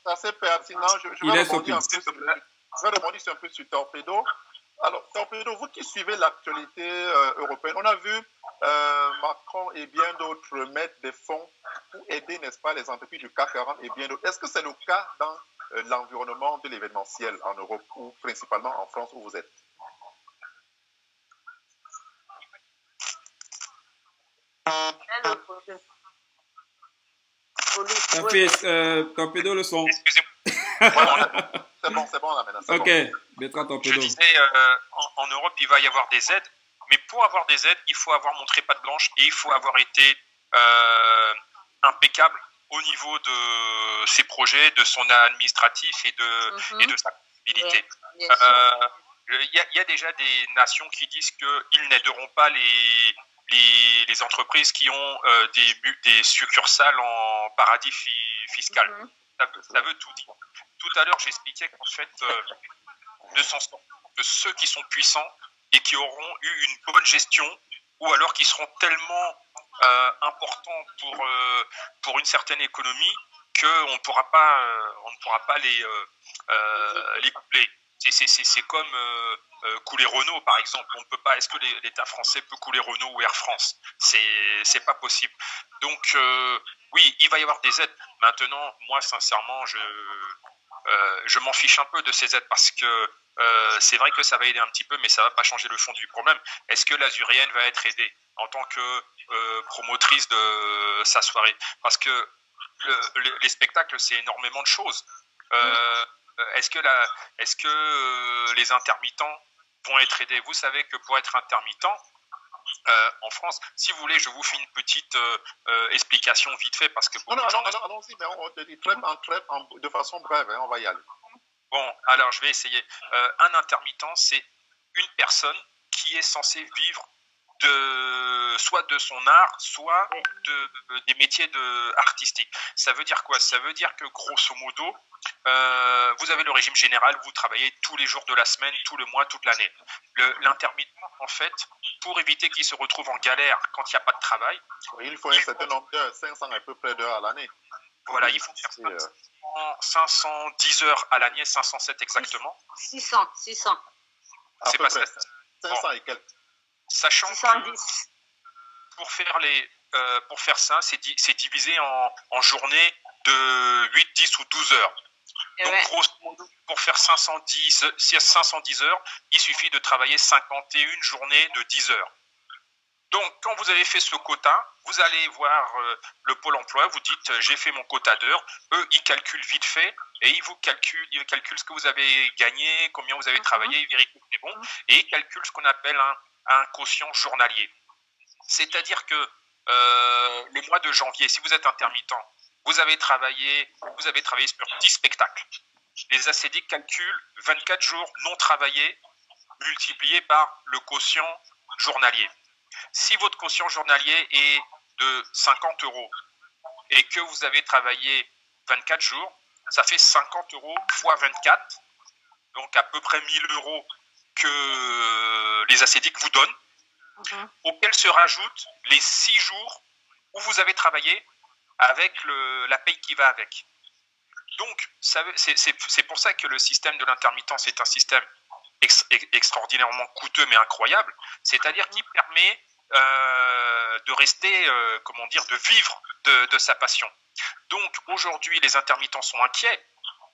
assez pertinent. Je vais rebondir un peu sur Torpedo. Alors, Torpedo, vous qui suivez l'actualité européenne, on a vu Macron et bien d'autres mettre des fonds pour aider, n'est-ce pas, les entreprises du CAC 40 et bien d'autres. Est-ce que c'est le cas dans l'environnement de l'événementiel en Europe ou principalement en France où vous êtes? Torpedo le son. Excusez-moi. C'est bon là maintenant. Ok, Bertrand Torpedo. Je disais, en Europe, il va y avoir des aides, mais pour avoir des aides, il faut avoir montré patte blanche et il faut avoir été impeccable au niveau de ses projets, de son administratif et de sa comptabilité. Il y a déjà des nations qui disent qu'ils n'aideront pas les entreprises qui ont des succursales en paradis fiscal. Ça veut tout dire. Tout à l'heure, j'expliquais qu'en fait, ne s'en sortent que ceux qui sont puissants et qui auront eu une bonne gestion ou alors qui seront tellement importants pour une certaine économie qu'on ne pourra pas les couler. C'est comme couler Renault, par exemple. On ne peut pas. Est-ce que l'État français peut couler Renault ou Air France? C'est pas possible. Donc oui, il va y avoir des aides. Maintenant, moi, sincèrement, je m'en fiche un peu de ces aides parce que c'est vrai que ça va aider un petit peu, mais ça va pas changer le fond du problème. Est-ce que l'Azurienne va être aidée en tant que promotrice de sa soirée? Parce que les spectacles, c'est énormément de choses. Est-ce que les intermittents vont être aidés? Vous savez que pour être intermittent, en France, si vous voulez, je vous fais une petite explication vite fait parce que allons-y, mais on te dit de façon brève, hein, on va y aller. Bon, alors je vais essayer. Un intermittent, c'est une personne qui est censée vivre soit de son art, soit des métiers artistiques. Ça veut dire quoi? Ça veut dire que grosso modo, vous avez le régime général, vous travaillez tous les jours de la semaine, tout le mois, toute l'année. L'intermittent, en fait, pour éviter qu'il se retrouve en galère quand il n'y a pas de travail, il faut un certain nombre d'heures, 500 à peu près d'heures à l'année. Voilà, il faut faire 510 heures à l'année, 507 exactement. 600. C'est pas ça. 500 et quelques. Sachant 610. Que pour faire ça, c'est divisé en journées de 8, 10 ou 12 heures. Donc, grosso modo, pour faire 510 heures, il suffit de travailler 51 journées de 10 heures. Donc, quand vous avez fait ce quota, vous allez voir le Pôle emploi, vous dites j'ai fait mon quota d'heures. Eux, ils calculent vite fait et ils calculent ce que vous avez gagné, combien vous avez travaillé, ils vérifient que c'est bon et ils calculent ce qu'on appelle un quotient journalier. C'est-à-dire que le mois de janvier, si vous êtes intermittent, vous avez travaillé sur 10 spectacles. Les ACD calculent 24 jours non travaillés multipliés par le quotient journalier. Si votre quotient journalier est de 50 € et que vous avez travaillé 24 jours, ça fait 50 € fois 24, donc à peu près 1000 € que les ACDIC vous donnent, auxquels se rajoutent les 6 jours où vous avez travaillé avec la paye qui va avec. Donc, c'est pour ça que le système de l'intermittence est un système extraordinairement coûteux mais incroyable, c'est-à-dire qui permet de rester, de vivre de sa passion. Donc aujourd'hui, les intermittents sont inquiets,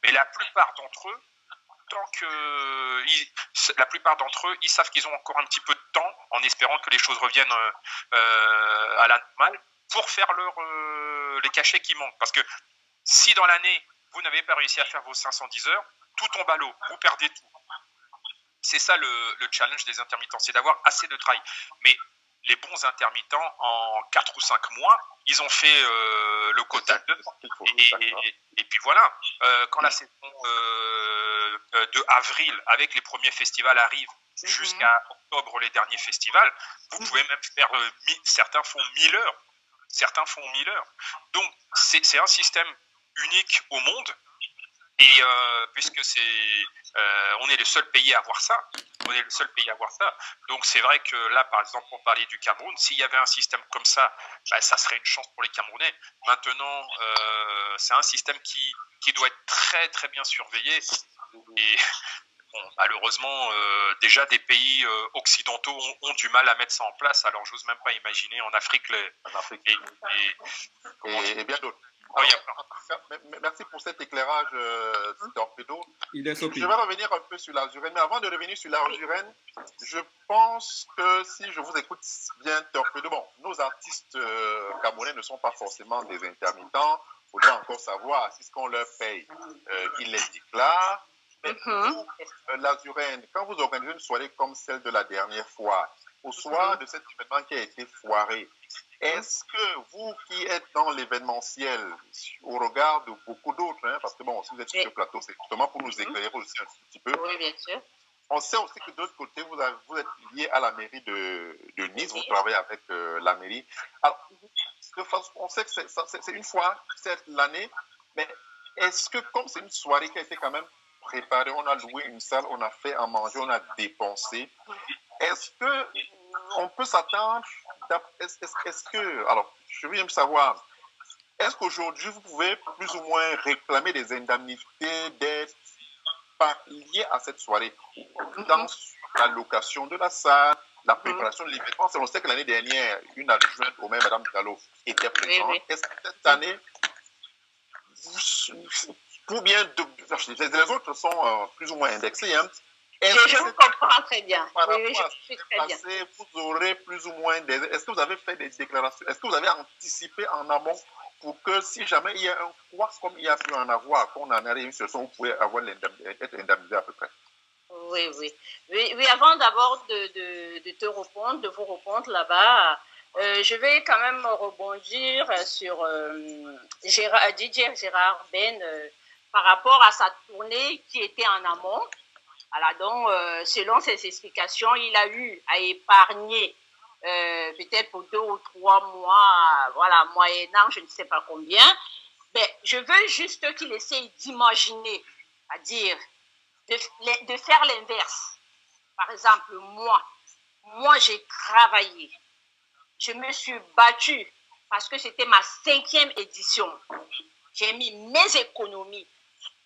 mais la plupart d'entre eux, ils savent qu'ils ont encore un petit peu de temps, en espérant que les choses reviennent à la normale, pour faire les cachets qui manquent. Parce que si dans l'année, vous n'avez pas réussi à faire vos 510 heures, tout tombe à l'eau, vous perdez tout. C'est ça le challenge des intermittents, c'est d'avoir assez de travail. Mais les bons intermittents, en 4 ou 5 mois, ils ont fait le quota et puis voilà, quand la saison de avril, avec les premiers festivals arrive jusqu'à octobre, les derniers festivals, vous pouvez même faire, certains font 1000 heures. Donc, c'est un système unique au monde. Et puisque on est le seul pays à avoir ça, donc c'est vrai que là, par exemple, pour parler du Cameroun, s'il y avait un système comme ça, ça serait une chance pour les Camerounais. Maintenant, c'est un système qui doit être très très bien surveillé. Et bon, malheureusement, déjà des pays occidentaux ont du mal à mettre ça en place. Alors, j'ose même pas imaginer en Afrique et bien d'autres. Merci pour cet éclairage, Torpedo. Je vais revenir un peu sur l'Azurienne, mais avant de revenir sur l'Azurienne, je pense que si je vous écoute bien, Torpedo, nos artistes camerounais ne sont pas forcément des intermittents. Il faudrait encore savoir si ce qu'on leur paye, ils les déclarent. Mais vous, l'Azurienne, quand vous organisez une soirée comme celle de la dernière fois, au soir de cet événement qui a été foiré, est-ce que vous qui êtes dans l'événementiel, au regard de beaucoup d'autres, parce que si vous êtes sur ce plateau, c'est justement pour nous éclairer aussi un petit peu. Oui, bien sûr. On sait aussi que de l'autre côté, vous êtes lié à la mairie de Nice, vous travaillez avec la mairie. Alors, on sait que c'est une fois, c'est l'année, mais est-ce que comme c'est une soirée qui a été quand même préparée, on a loué une salle, on a fait à manger, on a dépensé, est-ce que on peut s'attendre, alors, je veux même savoir, est-ce qu'aujourd'hui, vous pouvez plus ou moins réclamer des indemnités d'aide liées à cette soirée, dans la location de la salle, la préparation de l'événement? On sait que l'année dernière, une adjointe au maire, Mme Diallo, était présente. Oui. Est-ce que cette année, les autres sont plus ou moins indexés, Je vous comprends très bien. Par Oui, rapport à je ce suis qui très s'est bien. passé, vous aurez plus ou moins des... Est-ce que vous avez fait des déclarations? Est-ce que vous avez anticipé en amont pour que si jamais il y a un quoi comme il y a pu en avoir, qu'on en arrive à une situation où vous pouvez avoir être indemnisé à peu près? Oui, oui. Oui, avant d'abord de te répondre, de vous répondre là-bas, je vais quand même rebondir sur Didier Gérard Ben par rapport à sa tournée qui était en amont. Voilà, donc, selon ses explications, il a eu à épargner peut-être pour 2 ou 3 mois, voilà, moyennant je ne sais pas combien. Mais je veux juste qu'il essaye d'imaginer, c'est-à-dire de faire l'inverse. Par exemple, moi j'ai travaillé, je me suis battue parce que c'était ma 5e édition. J'ai mis mes économies,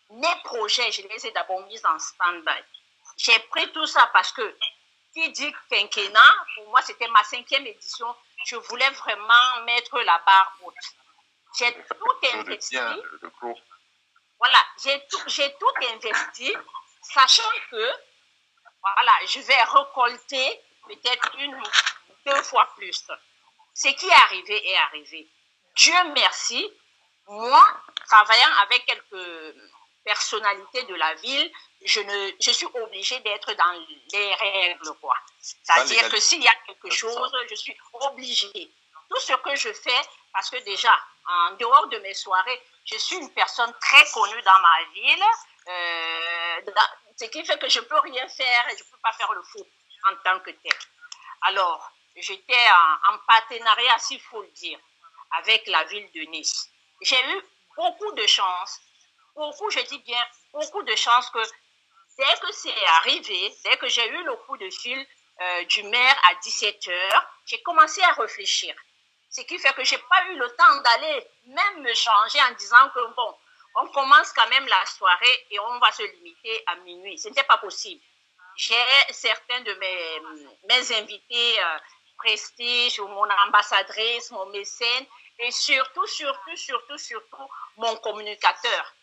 mes projets, je les ai d'abord mis en stand-by. J'ai pris tout ça parce que qui dit quinquennat, pour moi c'était ma 5e édition, je voulais vraiment mettre la barre haute. J'ai tout investi. Voilà, j'ai tout investi, sachant que voilà, je vais récolter peut-être 1 ou 2 fois plus. Ce qui est arrivé est arrivé. Dieu merci, moi, travaillant avec quelques personnalités de la ville, je suis obligée d'être dans les règles, quoi. C'est-à-dire que s'il y a quelque chose, je suis obligée. Tout ce que je fais, parce que déjà, en dehors de mes soirées, je suis une personne très connue dans ma ville, ce qui fait que je ne peux rien faire et je ne peux pas faire le fou en tant que tel. Alors, j'étais en partenariat, s'il faut le dire, avec la ville de Nice. J'ai eu beaucoup de chance, je dis bien beaucoup de chance que dès que c'est arrivé, dès que j'ai eu le coup de fil du maire à 17h, j'ai commencé à réfléchir. Ce qui fait que je n'ai pas eu le temps d'aller même me changer en disant que bon, on commence quand même la soirée et on va se limiter à minuit. Ce n'était pas possible. J'ai certains de mes invités prestige, mon ambassadrice, mon mécène et surtout mon communicateur.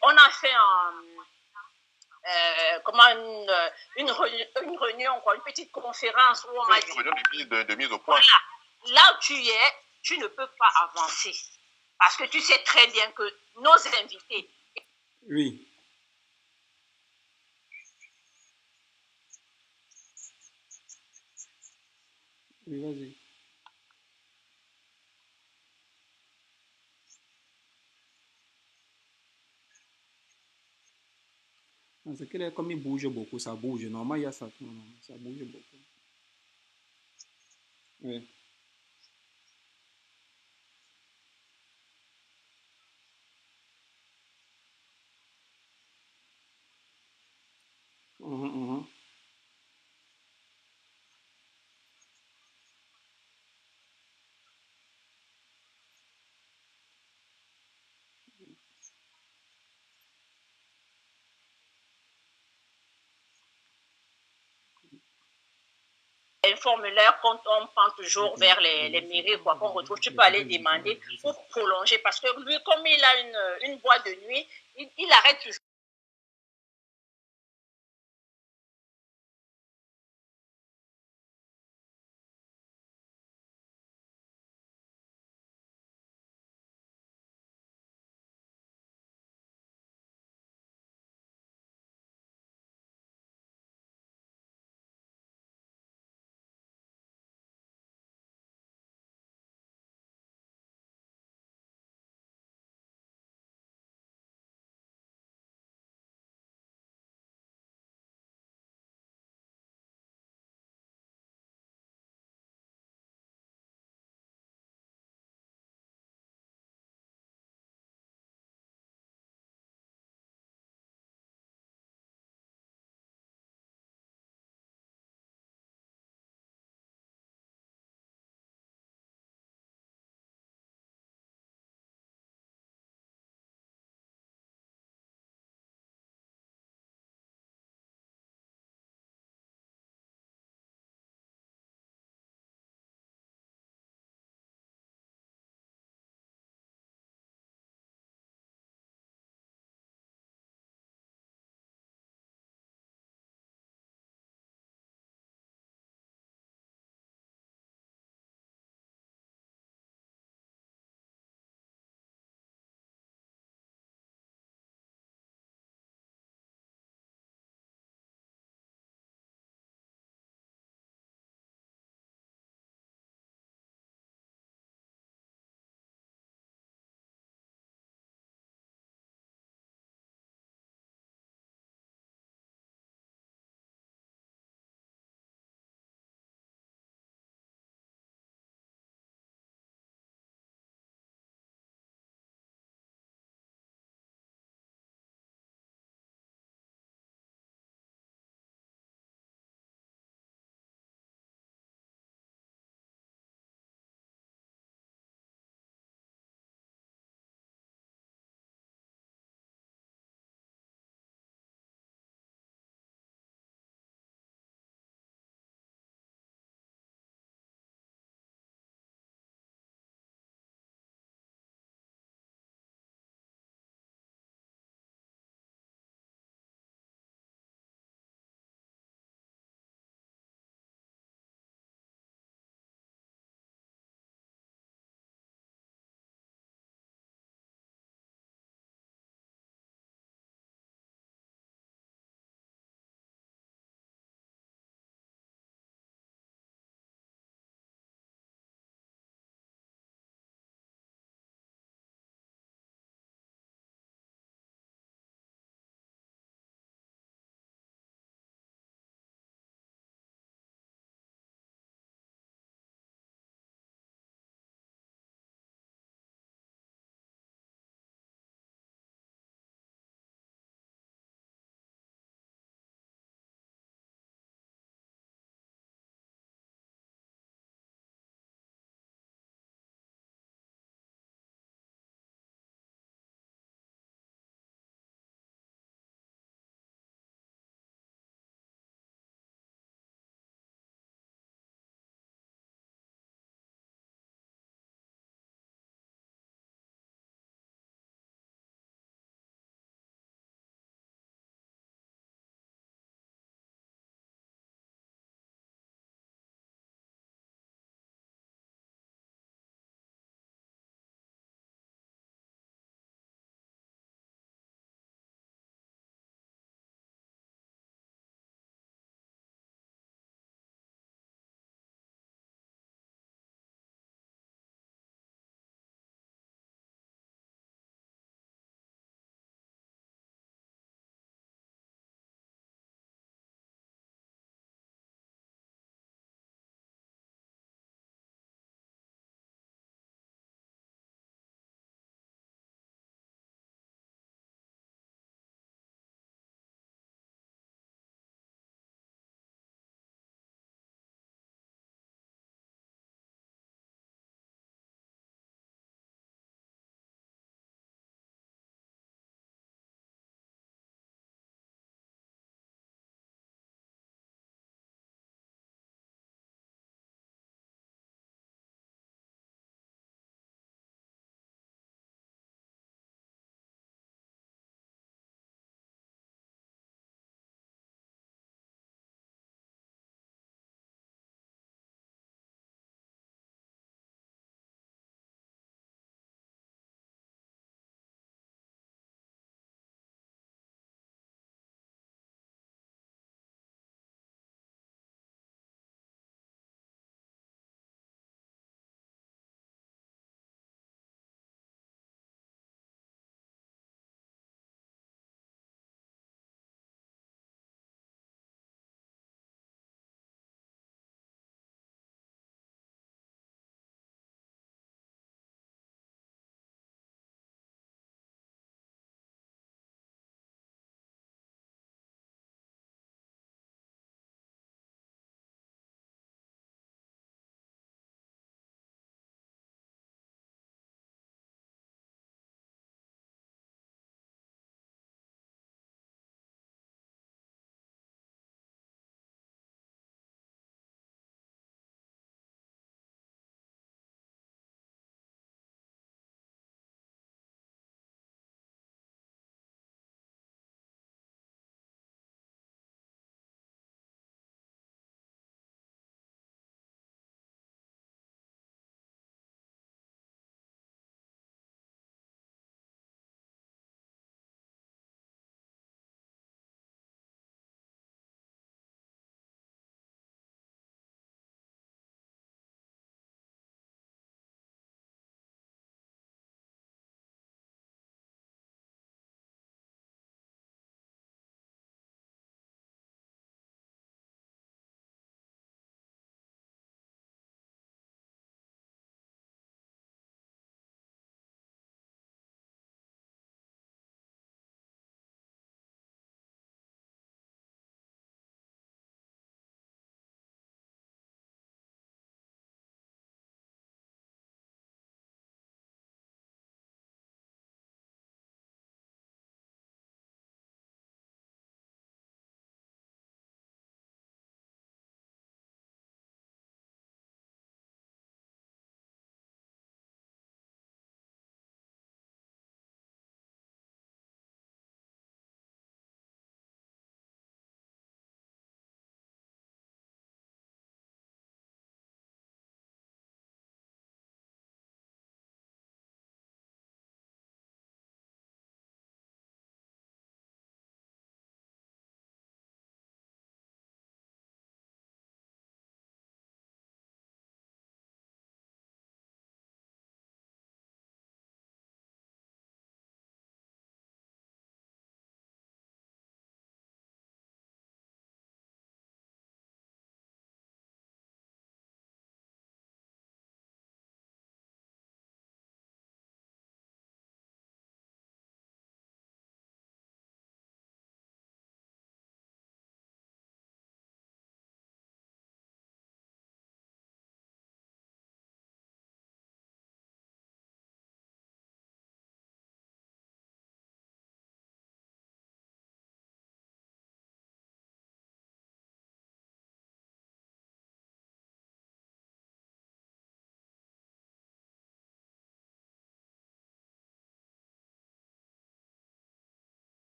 On a fait une réunion, une petite conférence où on m'a dit... Une réunion de mise au point. Voilà, là où tu es, tu ne peux pas avancer. Parce que tu sais très bien que nos invités... Oui. Oui, vas-y. C'est que comme il bouge beaucoup, ça bouge. Normalement, il y a ça. Non, ça bouge beaucoup. Oui. Un formulaire qu'on prend toujours vers les mairies, quoi, qu'on retrouve, tu peux aller demander pour prolonger. Parce que lui, comme il a une boîte de nuit, il arrête toujours.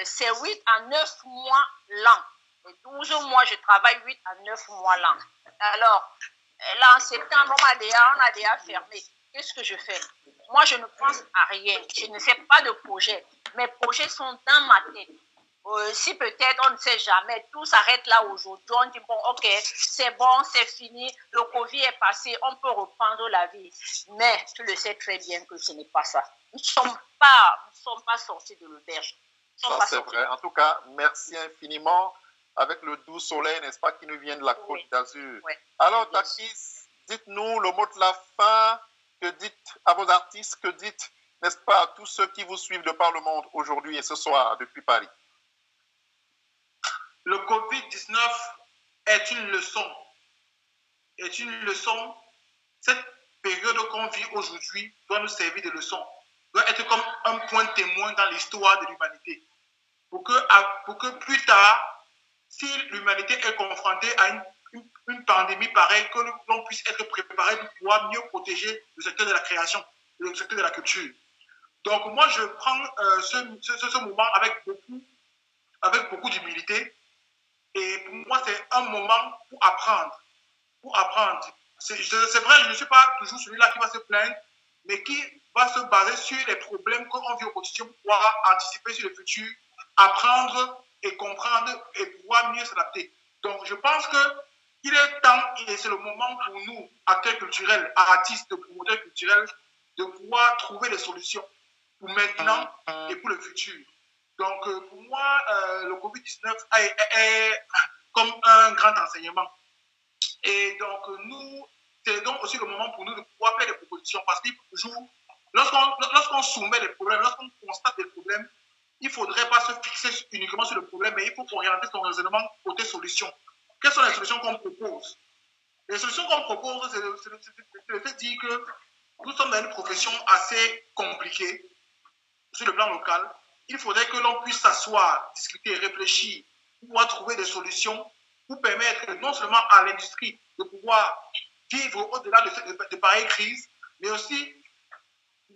c'est 8 à 9 mois l'an. Et 12 mois, je travaille 8 à 9 mois l'an. Alors, là, en septembre, on a déjà fermé. Qu'est-ce que je fais? Moi, je ne pense à rien. Je ne fais pas de projet. Mes projets sont dans ma tête. Si peut-être, on ne sait jamais, tout s'arrête là aujourd'hui. On dit, bon, ok, c'est bon, c'est fini, le Covid est passé, on peut reprendre la vie. Mais tu le sais très bien que ce n'est pas ça. Nous ne sommes pas sortis de l'auberge. Ça, c'est vrai. En tout cas, merci infiniment avec le doux soleil, n'est-ce pas, qui nous vient de la Côte d'Azur. Oui. Alors, Takis, dites-nous le mot de la fin, que dites à vos artistes, que dites, n'est-ce pas, à tous ceux qui vous suivent de par le monde aujourd'hui et ce soir depuis Paris. Le Covid-19 est une leçon. Est une leçon. Cette période qu'on vit aujourd'hui doit nous servir de leçon. Doit être comme un point témoin dans l'histoire de l'humanité. Pour que plus tard, si l'humanité est confrontée à une pandémie pareille, que l'on puisse être préparé pour pouvoir mieux protéger le secteur de la création, le secteur de la culture. Donc moi, je prends ce moment avec beaucoup d'humilité. Et pour moi, c'est un moment pour apprendre. C'est vrai, je ne suis pas toujours celui-là qui va se plaindre, mais qui va se baser sur les problèmes qu'on vit au quotidien pour pouvoir anticiper sur le futur, apprendre et comprendre et pouvoir mieux s'adapter. Donc, je pense qu'il est temps, et c'est le moment pour nous, acteurs culturels, artistes, promoteurs culturels, de pouvoir trouver des solutions pour maintenant et pour le futur. Donc, pour moi, le Covid-19 est comme un grand enseignement. Et donc, c'est donc aussi le moment pour nous de pouvoir faire des propositions. Parce qu'il faut toujours, lorsqu'on soumet des problèmes, lorsqu'on constate des problèmes, il ne faudrait pas se fixer uniquement sur le problème, mais il faut orienter son raisonnement côté solution. Quelles sont les solutions qu'on propose? Les solutions qu'on propose, c'est le fait de dire que nous sommes dans une profession assez compliquée sur le plan local. Il faudrait que l'on puisse s'asseoir, discuter, réfléchir, pour pouvoir trouver des solutions pour permettre non seulement à l'industrie de pouvoir vivre au-delà de pareilles crises, mais aussi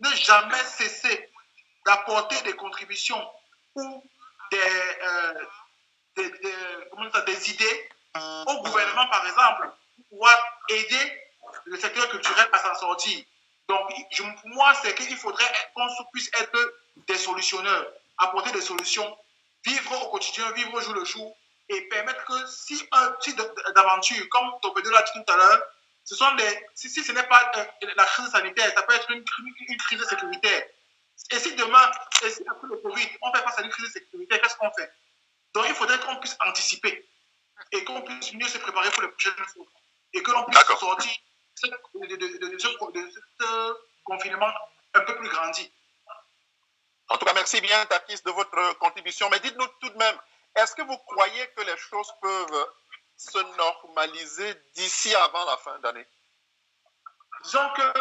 ne jamais cesser d'apporter des contributions ou des idées au gouvernement, par exemple, pour pouvoir aider le secteur culturel à s'en sortir. Donc, pour moi, c'est qu'il faudrait qu'on puisse être des solutionneurs, apporter des solutions, vivre au quotidien, vivre au jour le jour, et permettre que si un type d'aventure, comme Torpedo l'a dit tout à l'heure, si ce n'est pas la crise sanitaire, ça peut être une crise sécuritaire. Et si demain, après le Covid, on fait face à une crise sécuritaire, qu'est-ce qu'on fait? Donc, il faudrait qu'on puisse anticiper et qu'on puisse mieux se préparer pour les prochaines fois. Et que l'on puisse sortir de ce confinement un peu plus grandi. En tout cas, merci bien, Takis, de votre contribution. Mais dites-nous tout de même, est-ce que vous croyez que les choses peuvent se normaliser d'ici avant la fin d'année? Disons que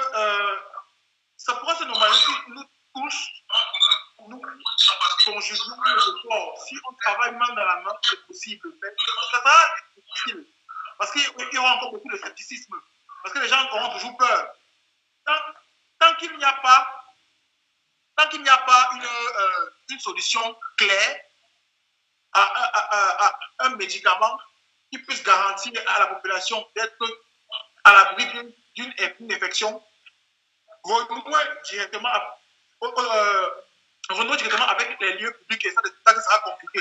ça pourrait se normaliser si nous tous, nous conjuguons le sport. Si on travaille main dans la main, c'est possible. Mais ça sera difficile. Parce qu'il y aura encore beaucoup de scepticisme. Parce que les gens auront toujours peur. Tant qu'il n'y a pas une solution claire à un médicament qui puisse garantir à la population d'être à l'abri d'une infection, renouer directement avec les lieux publics, et ça sera compliqué.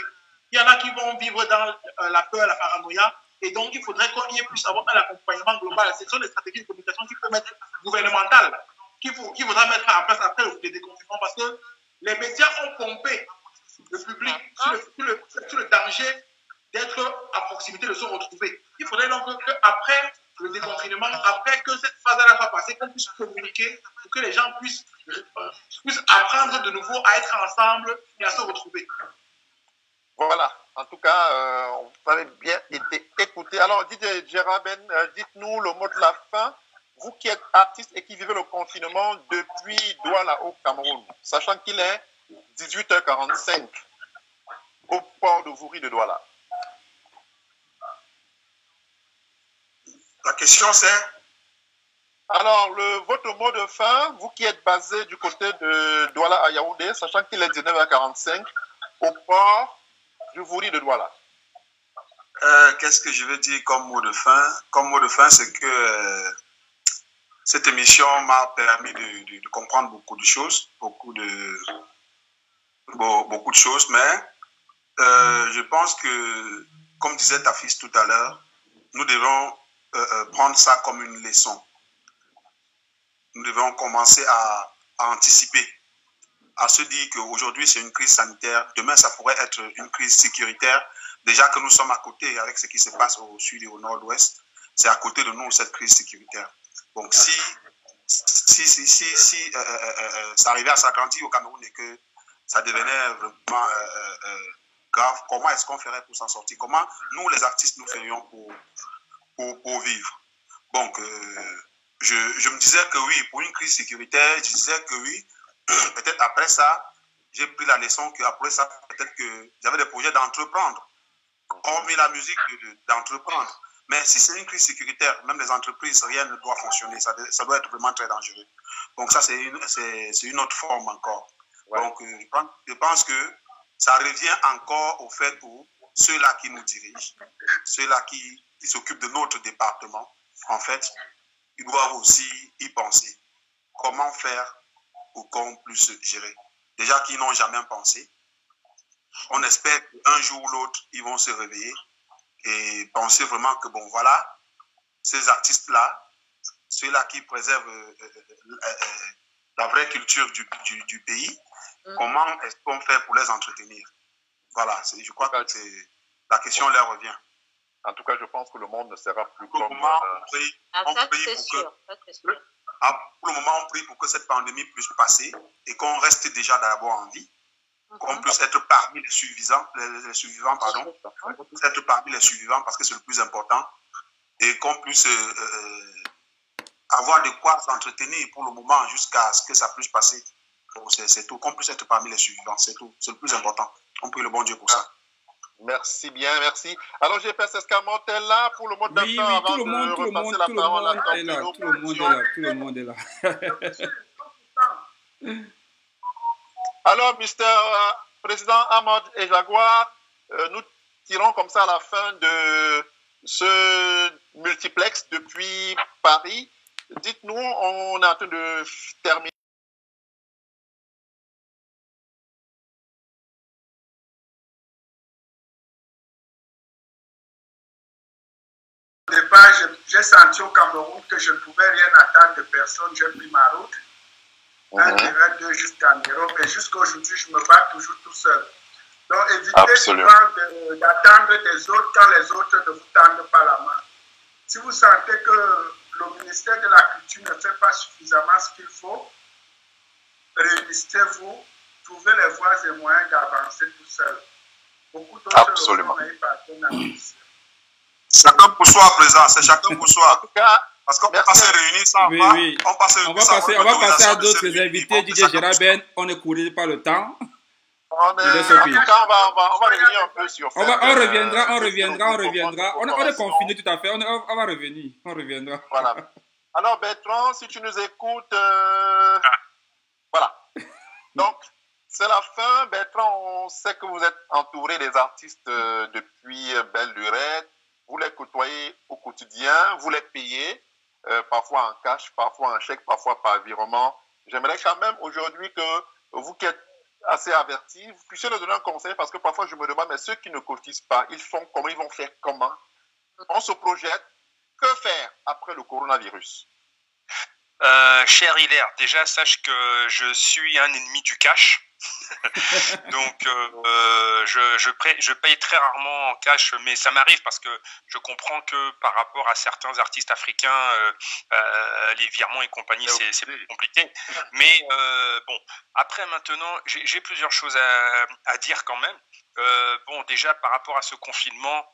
Il y en a qui vont vivre dans la peur, la paranoïa, et donc il faudrait qu'on y puisse avoir un accompagnement global. Ce sont des stratégies de communication qu'il faut mettre gouvernementales, qu'il faudra mettre en place après le déconfinement, parce que les médias ont pompé le public sur le danger d'être à proximité, de se retrouver. Il faudrait donc qu'après le déconfinement, après que cette phase-là soit passée, qu'on puisse communiquer pour que les gens puissent apprendre de nouveau à être ensemble et à se retrouver. Voilà, en tout cas, vous avez bien été écouté. Alors, dites Gérard Ben, dites-nous le mot de la fin. Vous qui êtes artiste et qui vivez le confinement depuis Douala au Cameroun, sachant qu'il est 18h45 au port de Vouri de Douala. La question c'est? Alors, votre mot de fin, vous qui êtes basé du côté de Douala à Yaoundé, sachant qu'il est 19h45, au port du vouri de Douala. Qu'est-ce que je veux dire comme mot de fin? Comme mot de fin, c'est que cette émission m'a permis de comprendre beaucoup de choses, beaucoup de choses, mais je pense que, comme disait ta fille tout à l'heure, nous devons prendre ça comme une leçon. Nous devons commencer à anticiper, à se dire qu'aujourd'hui c'est une crise sanitaire, demain ça pourrait être une crise sécuritaire. Déjà que nous sommes à côté avec ce qui se passe au sud et au nord-ouest, c'est à côté de nous cette crise sécuritaire. Donc si ça arrivait à s'agrandir au Cameroun et que ça devenait vraiment grave, comment est-ce qu'on ferait pour s'en sortir? Comment nous, les artistes, nous ferions pour vivre? Donc, je me disais que oui, pour une crise sécuritaire, je disais que oui, peut-être après ça, j'ai pris la leçon qu'après ça, peut-être que j'avais des projets d'entreprendre, hormis la musique, d'entreprendre. Mais si c'est une crise sécuritaire, même les entreprises, rien ne doit fonctionner. Ça doit être vraiment très dangereux. Donc ça, c'est une autre forme encore. Ouais. Donc je pense que ça revient encore au fait pour ceux-là qui nous dirigent, ceux-là qui s'occupent de notre département. En fait, ils doivent aussi y penser. Comment faire pour qu'on puisse gérer? Déjà qu'ils n'ont jamais pensé. On espère qu'un jour ou l'autre, ils vont se réveiller et penser vraiment que, bon, voilà, ces artistes-là, ceux-là qui préservent la vraie culture du pays, comment est-ce qu'on fait pour les entretenir? Voilà, je crois que la question leur revient. En tout cas, je pense que le monde ne sera plus pour comme... le moment, on prie pour que cette pandémie puisse passer et qu'on reste déjà d'abord en vie. Qu'on puisse être parmi les survivants, qu'on puisse être parmi les survivants parce que c'est le plus important, et qu'on puisse avoir de quoi s'entretenir pour le moment jusqu'à ce que ça puisse passer. C'est tout, qu'on puisse être parmi les survivants, c'est tout, c'est le plus important. On prie le bon Dieu pour ça. Merci bien, merci. Alors, GPS Escamote est là pour le mot de oui, avant tout le monde, de repasser la parole à tout le monde est là. Alors, Mr. Président Ahmad et Jaguar, nous tirons comme ça à la fin de ce multiplex depuis Paris. Dites-nous, on est en train de terminer. Au départ, j'ai senti au Cameroun que je ne pouvais rien attendre de personne. J'ai pris ma route. Un terrain 2 jusqu'en Europe. Et jusqu'aujourd'hui, je me bats toujours tout seul. Donc, évitez souvent d'attendre des autres quand les autres ne vous tendent pas la main. Si vous sentez que le ministère de la Culture ne fait pas suffisamment ce qu'il faut, réunissez-vous, trouvez les voies et moyens d'avancer tout seul. Beaucoup d'autres n'ont pas partenaires. Chacun pour soi à présent, c'est chacun pour soi. En tout cas, parce qu'on peut pas se réunir sans oui, pas. Oui. On va passer à d'autres invités. DJ Gérard Ben, on ne courait pas le temps. On va revenir un peu sur ça. On reviendra. On est confiné tout à fait. On va revenir. On reviendra. Voilà. Alors, Bertrand, si tu nous écoutes, voilà. Donc, c'est la fin. Bertrand, on sait que vous êtes entouré des artistes depuis belle lurette. Vous les côtoyez au quotidien, vous les payez, parfois en cash, parfois en chèque, parfois par virement. J'aimerais quand même aujourd'hui que vous qui êtes assez avertis, vous puissiez leur donner un conseil parce que parfois je me demande, mais ceux qui ne cotisent pas, ils font comment, ils vont faire comment? On se projette. Que faire après le coronavirus? Cher Hilaire, déjà sache que je suis un ennemi du cash. Donc je paye très rarement en cash, mais ça m'arrive parce que je comprends que par rapport à certains artistes africains, les virements et compagnie, c'est plus compliqué. Mais bon, après maintenant, j'ai plusieurs choses à dire quand même. Bon, déjà par rapport à ce confinement,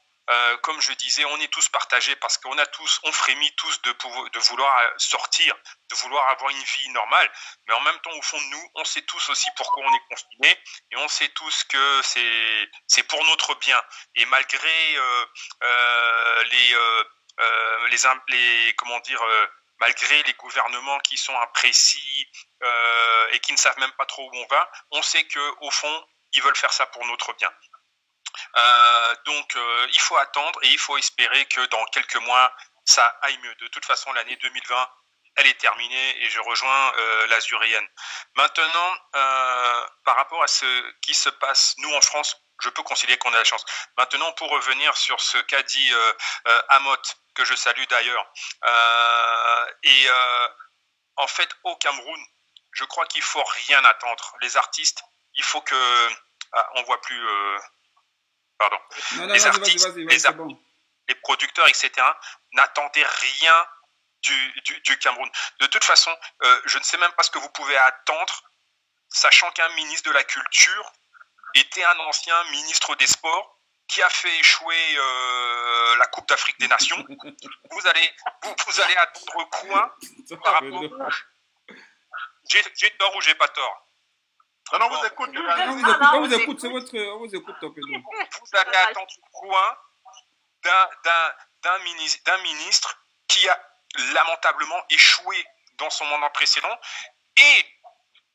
comme je disais, on est tous partagés parce on frémit tous de vouloir sortir, de vouloir avoir une vie normale, mais en même temps, au fond de nous, on sait tous aussi pourquoi on est confinés et on sait tous que c'est pour notre bien. Et malgré malgré les gouvernements qui sont imprécis et qui ne savent même pas trop où on va, on sait que au fond, ils veulent faire ça pour notre bien. Donc, il faut attendre et il faut espérer que dans quelques mois, ça aille mieux. De toute façon, l'année 2020, elle est terminée et je rejoins l'Azurienne. Maintenant, par rapport à ce qui se passe, nous en France, je peux considérer qu'on a la chance. Maintenant, pour revenir sur ce qu'a dit Amot, que je salue d'ailleurs, en fait, au Cameroun, je crois qu'il faut rien attendre. Les artistes, il faut que... Ah, on voit plus... pardon. Non, les artistes, bon. Les producteurs, etc., n'attendaient rien du Cameroun. De toute façon, je ne sais même pas ce que vous pouvez attendre, sachant qu'un ministre de la Culture était un ancien ministre des Sports qui a fait échouer la Coupe d'Afrique des Nations. Vous allez attendre quoi par rapport... J'ai tort ou j'ai pas tort? Non, vous écoute. On vous écoute, c'est votre... On vous écoute, Torpedo. Vous allez attendre quoi d'un ministre qui a lamentablement échoué dans son mandat précédent, et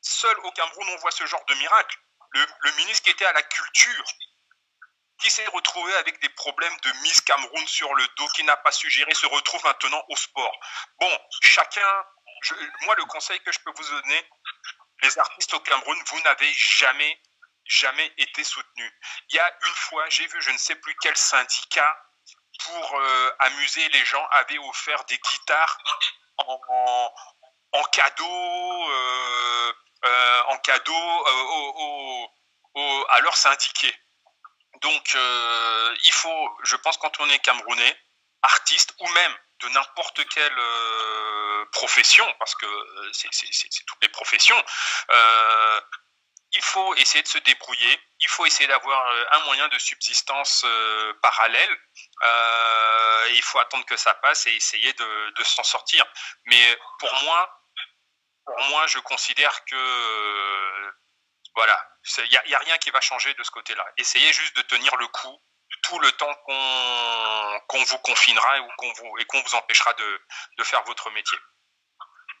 seul au Cameroun on voit ce genre de miracle. Le ministre qui était à la culture, qui s'est retrouvé avec des problèmes de Miss Cameroun sur le dos, qui n'a pas su gérer, se retrouve maintenant au sport. Bon, moi le conseil que je peux vous donner, les artistes au Cameroun, vous n'avez jamais été soutenus. Il y a une fois, j'ai vu je ne sais plus quel syndicat, pour amuser les gens, avait offert des guitares en cadeau, à leurs syndiqués. Donc, il faut, je pense, quand on est Camerounais, artiste ou même de n'importe quelle profession, parce que c'est toutes les professions, il faut essayer de se débrouiller, il faut essayer d'avoir un moyen de subsistance parallèle, et il faut attendre que ça passe et essayer de s'en sortir. Mais pour moi, je considère que voilà, il y a rien qui va changer de ce côté-là. Essayez juste de tenir le coup tout le temps qu'on vous confinera et qu'on vous empêchera de faire votre métier.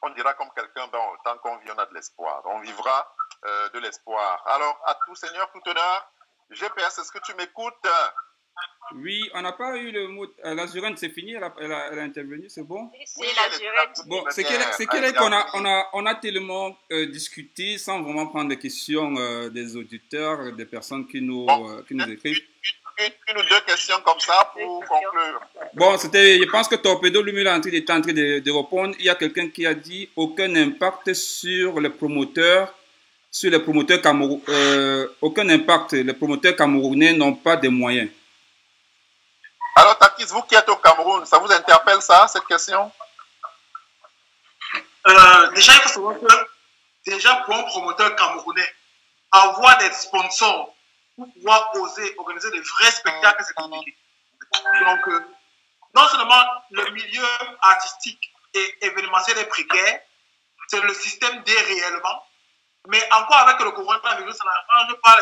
On dira comme quelqu'un, tant qu'on vit, on a de l'espoir. On vivra de l'espoir. Alors, à tout seigneur, tout honneur, GPS, est-ce que tu m'écoutes? Oui, on n'a pas eu le mot. L'Azurienne, c'est fini, elle a intervenu, c'est bon? C'est l'Azurienne. Bon, c'est qu'elle qu'on a tellement discuté sans vraiment prendre des questions des auditeurs, des personnes qui nous écrivent. Une ou deux questions comme ça pour conclure. Bon, je pense que Torpedo lui-même était en train de répondre. Il y a quelqu'un qui a dit aucun impact sur les promoteurs. Aucun impact. Les promoteurs camerounais n'ont pas de moyens. Alors, Takis, vous qui êtes au Cameroun, ça vous interpelle ça, cette question? Déjà, il faut savoir que, pour un promoteur camerounais, avoir des sponsors pour pouvoir oser organiser des vrais spectacles, c'est compliqué. Donc, non seulement le milieu artistique et événementiel est précaire, c'est le système D réellement, mais encore avec le coronavirus, ça n'arrange pas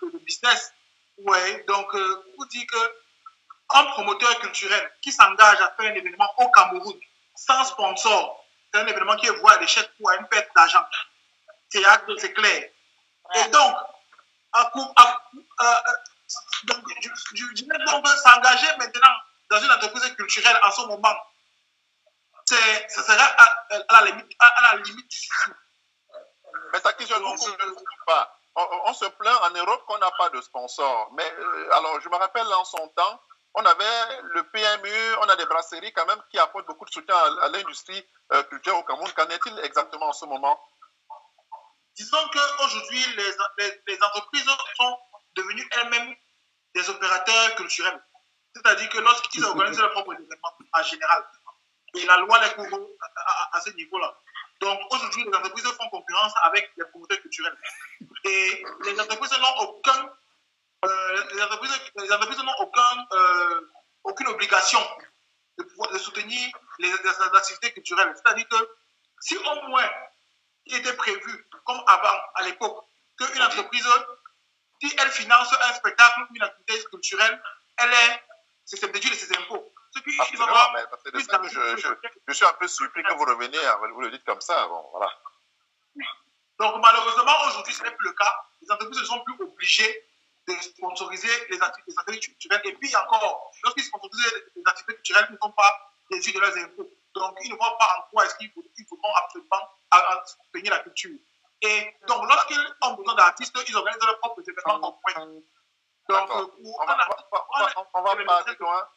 le business. Ouais, donc, vous dites que un promoteur culturel qui s'engage à faire un événement au Cameroun sans sponsor, c'est un événement qui est voué à l'échec ou à une perte d'argent. C'est clair. Et donc, je dirais donc s'engager maintenant dans une entreprise culturelle en ce moment, ça sera à la limite du suicide. Mais Takis, je ne comprends pas. On se plaint en Europe qu'on n'a pas de sponsor. Mais alors, je me rappelle en son temps, on avait le PMU, on a des brasseries quand même qui apportent beaucoup de soutien à l'industrie culturelle au Cameroun. Qu'en est-il exactement en ce moment? Disons qu'aujourd'hui, les entreprises sont devenues elles-mêmes des opérateurs culturels. C'est-à-dire que lorsqu'ils organisent leur propre événement en général, et la loi les couvre à ce niveau-là. Donc aujourd'hui, les entreprises font concurrence avec les promoteurs culturels. Et les entreprises n'ont aucune obligation de soutenir les activités culturelles. C'est-à-dire que si au moins il était prévu, comme avant, à l'époque, qu'une entreprise, si elle finance un spectacle ou une activité culturelle, c'est déduit de ses impôts. Je suis un peu surpris que vous reveniez, vous le dites comme ça. Bon, voilà. Donc malheureusement, aujourd'hui, ce n'est plus le cas. les entreprises ne sont plus obligées de sponsoriser les activités culturelles. Et puis encore, lorsqu'ils sponsorisent les activités culturelles, ils ne sont pas déduits de leurs impôts. Donc, ils ne voient pas en quoi est-ce qu'ils voudront absolument soutenir la culture. Et donc, lorsqu'ils ont besoin d'artistes, ils organisent leurs propres événements comme donc, on va pas aller loin.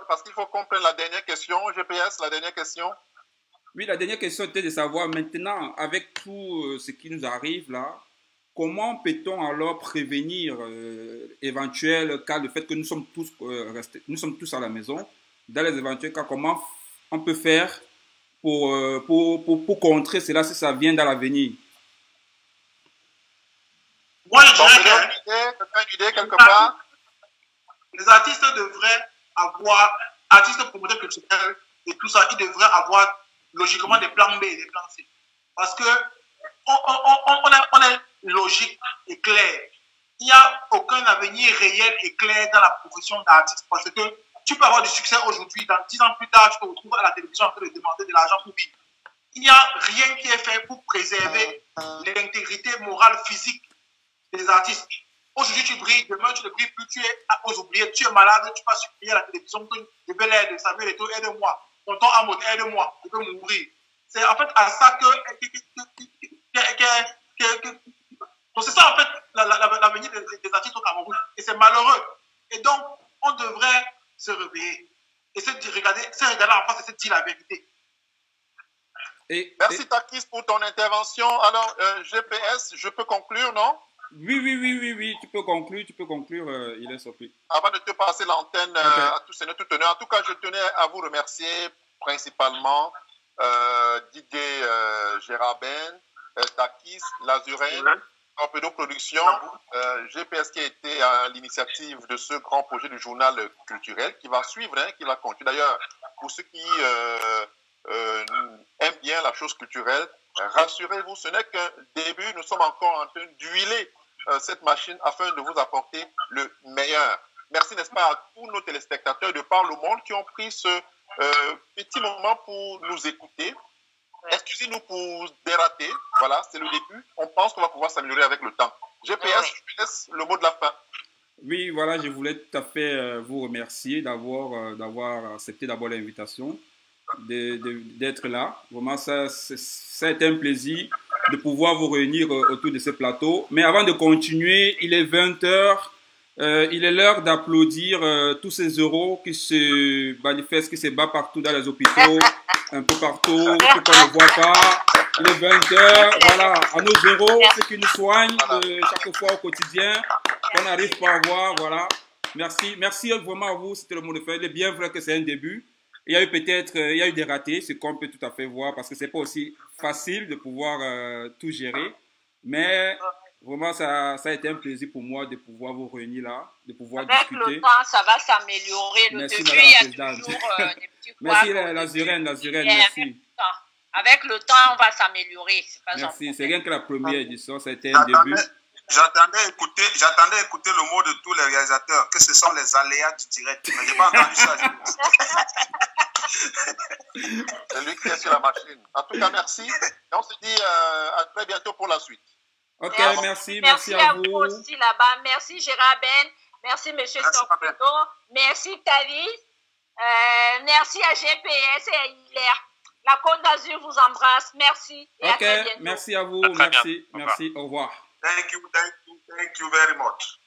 Parce qu'il faut comprendre la dernière question. GPS, la dernière question. Oui, la dernière question était de savoir maintenant, avec tout ce qui nous arrive là, comment peut-on alors prévenir éventuel cas, le fait que nous sommes tous restés, nous sommes tous à la maison, dans les éventuels cas, comment on peut faire pour contrer cela si ça vient dans l'avenir? Moi, je dirais une idée quelque part. Les artistes devraient avoir, artistes promoteurs culturels et tout ça, ils devraient avoir logiquement des plans B et des plans C. Parce que on est logique et clair. Il n'y a aucun avenir réel et clair dans la profession d'artiste. Parce que tu peux avoir du succès aujourd'hui, dans 10 ans plus tard, tu te retrouves à la télévision en train de demander de l'argent pour vivre. Il n'y a rien qui est fait pour préserver l'intégrité morale, physique des artistes. Aujourd'hui, tu brilles, demain, tu ne brilles plus, tu es aux oubliés, tu es malade, tu vas supplier à la télévision, je veux l'aide, Samuel Eto'o, aide-moi, tonton Amod, aide-moi, je veux mourir. C'est en fait à ça donc c'est ça en fait l'avenir des artistes au Cameroun. Et c'est malheureux. Et donc, on devrait se réveiller et se regarder en face et se dire la vérité. Merci Takis pour ton intervention. Alors, GPS, je peux conclure, non? Oui, tu peux conclure, il est sorti. Avant de te passer l'antenne à tous et à toutes, en tout cas, je tenais à vous remercier principalement Didier Gérard-Ben, Takis, Lazuren, Torpedo Production, GPS qui a été à l'initiative de ce grand projet du journal culturel qui va suivre, qui va continuer. D'ailleurs, pour ceux qui aiment bien la chose culturelle, rassurez-vous, ce n'est qu'un début. Nous sommes encore en train d'huiler cette machine afin de vous apporter le meilleur. Merci, n'est-ce pas, à tous nos téléspectateurs de par le monde qui ont pris ce petit moment pour nous écouter. Excusez-nous pour dérater. Voilà, c'est le début. On pense qu'on va pouvoir s'améliorer avec le temps. GPS, je te laisse le mot de la fin. Oui, voilà, je voulais tout à fait vous remercier d'avoir accepté d'abord l'invitation, d'être là. Vraiment, ça a été un plaisir de pouvoir vous réunir autour de ce plateau. Mais avant de continuer, il est 20h. Il est l'heure d'applaudir tous ces euros qui se manifestent, qui se battent partout dans les hôpitaux, un peu partout, ceux qu'on ne voit pas. Il est 20h, voilà, à nos euros, ceux qui nous soignent chaque fois au quotidien, qu'on n'arrive pas à voir, voilà. Merci vraiment à vous, c'était le mot de fin. Il est bien vrai que c'est un début. Il y a eu des ratés, ce qu'on peut tout à fait voir, parce que c'est pas aussi facile de pouvoir tout gérer. Mais vraiment, ça a été un plaisir pour moi de pouvoir vous réunir là, de pouvoir discuter. Avec le temps, ça va s'améliorer. Le début, il y a toujours des petits Merci Lazuren, merci. Avec le temps, on va s'améliorer. Merci, c'est rien que la première édition, ça a été un début. J'attendais écouter le mot de tous les réalisateurs, que ce sont les aléas du direct. Mais je n'ai pas entendu ça. C'est lui qui est sur la machine. En tout cas, merci. Et on se dit à très bientôt pour la suite. Ok, merci à vous aussi là-bas. Merci Gérard Ben. Merci Monsieur Torpedo. Merci Tavis. Merci à GPS et à Hilaire. La Côte d'Azur vous embrasse. Merci. Et à très bientôt. Merci à vous. Merci. Au revoir. Thank you very much.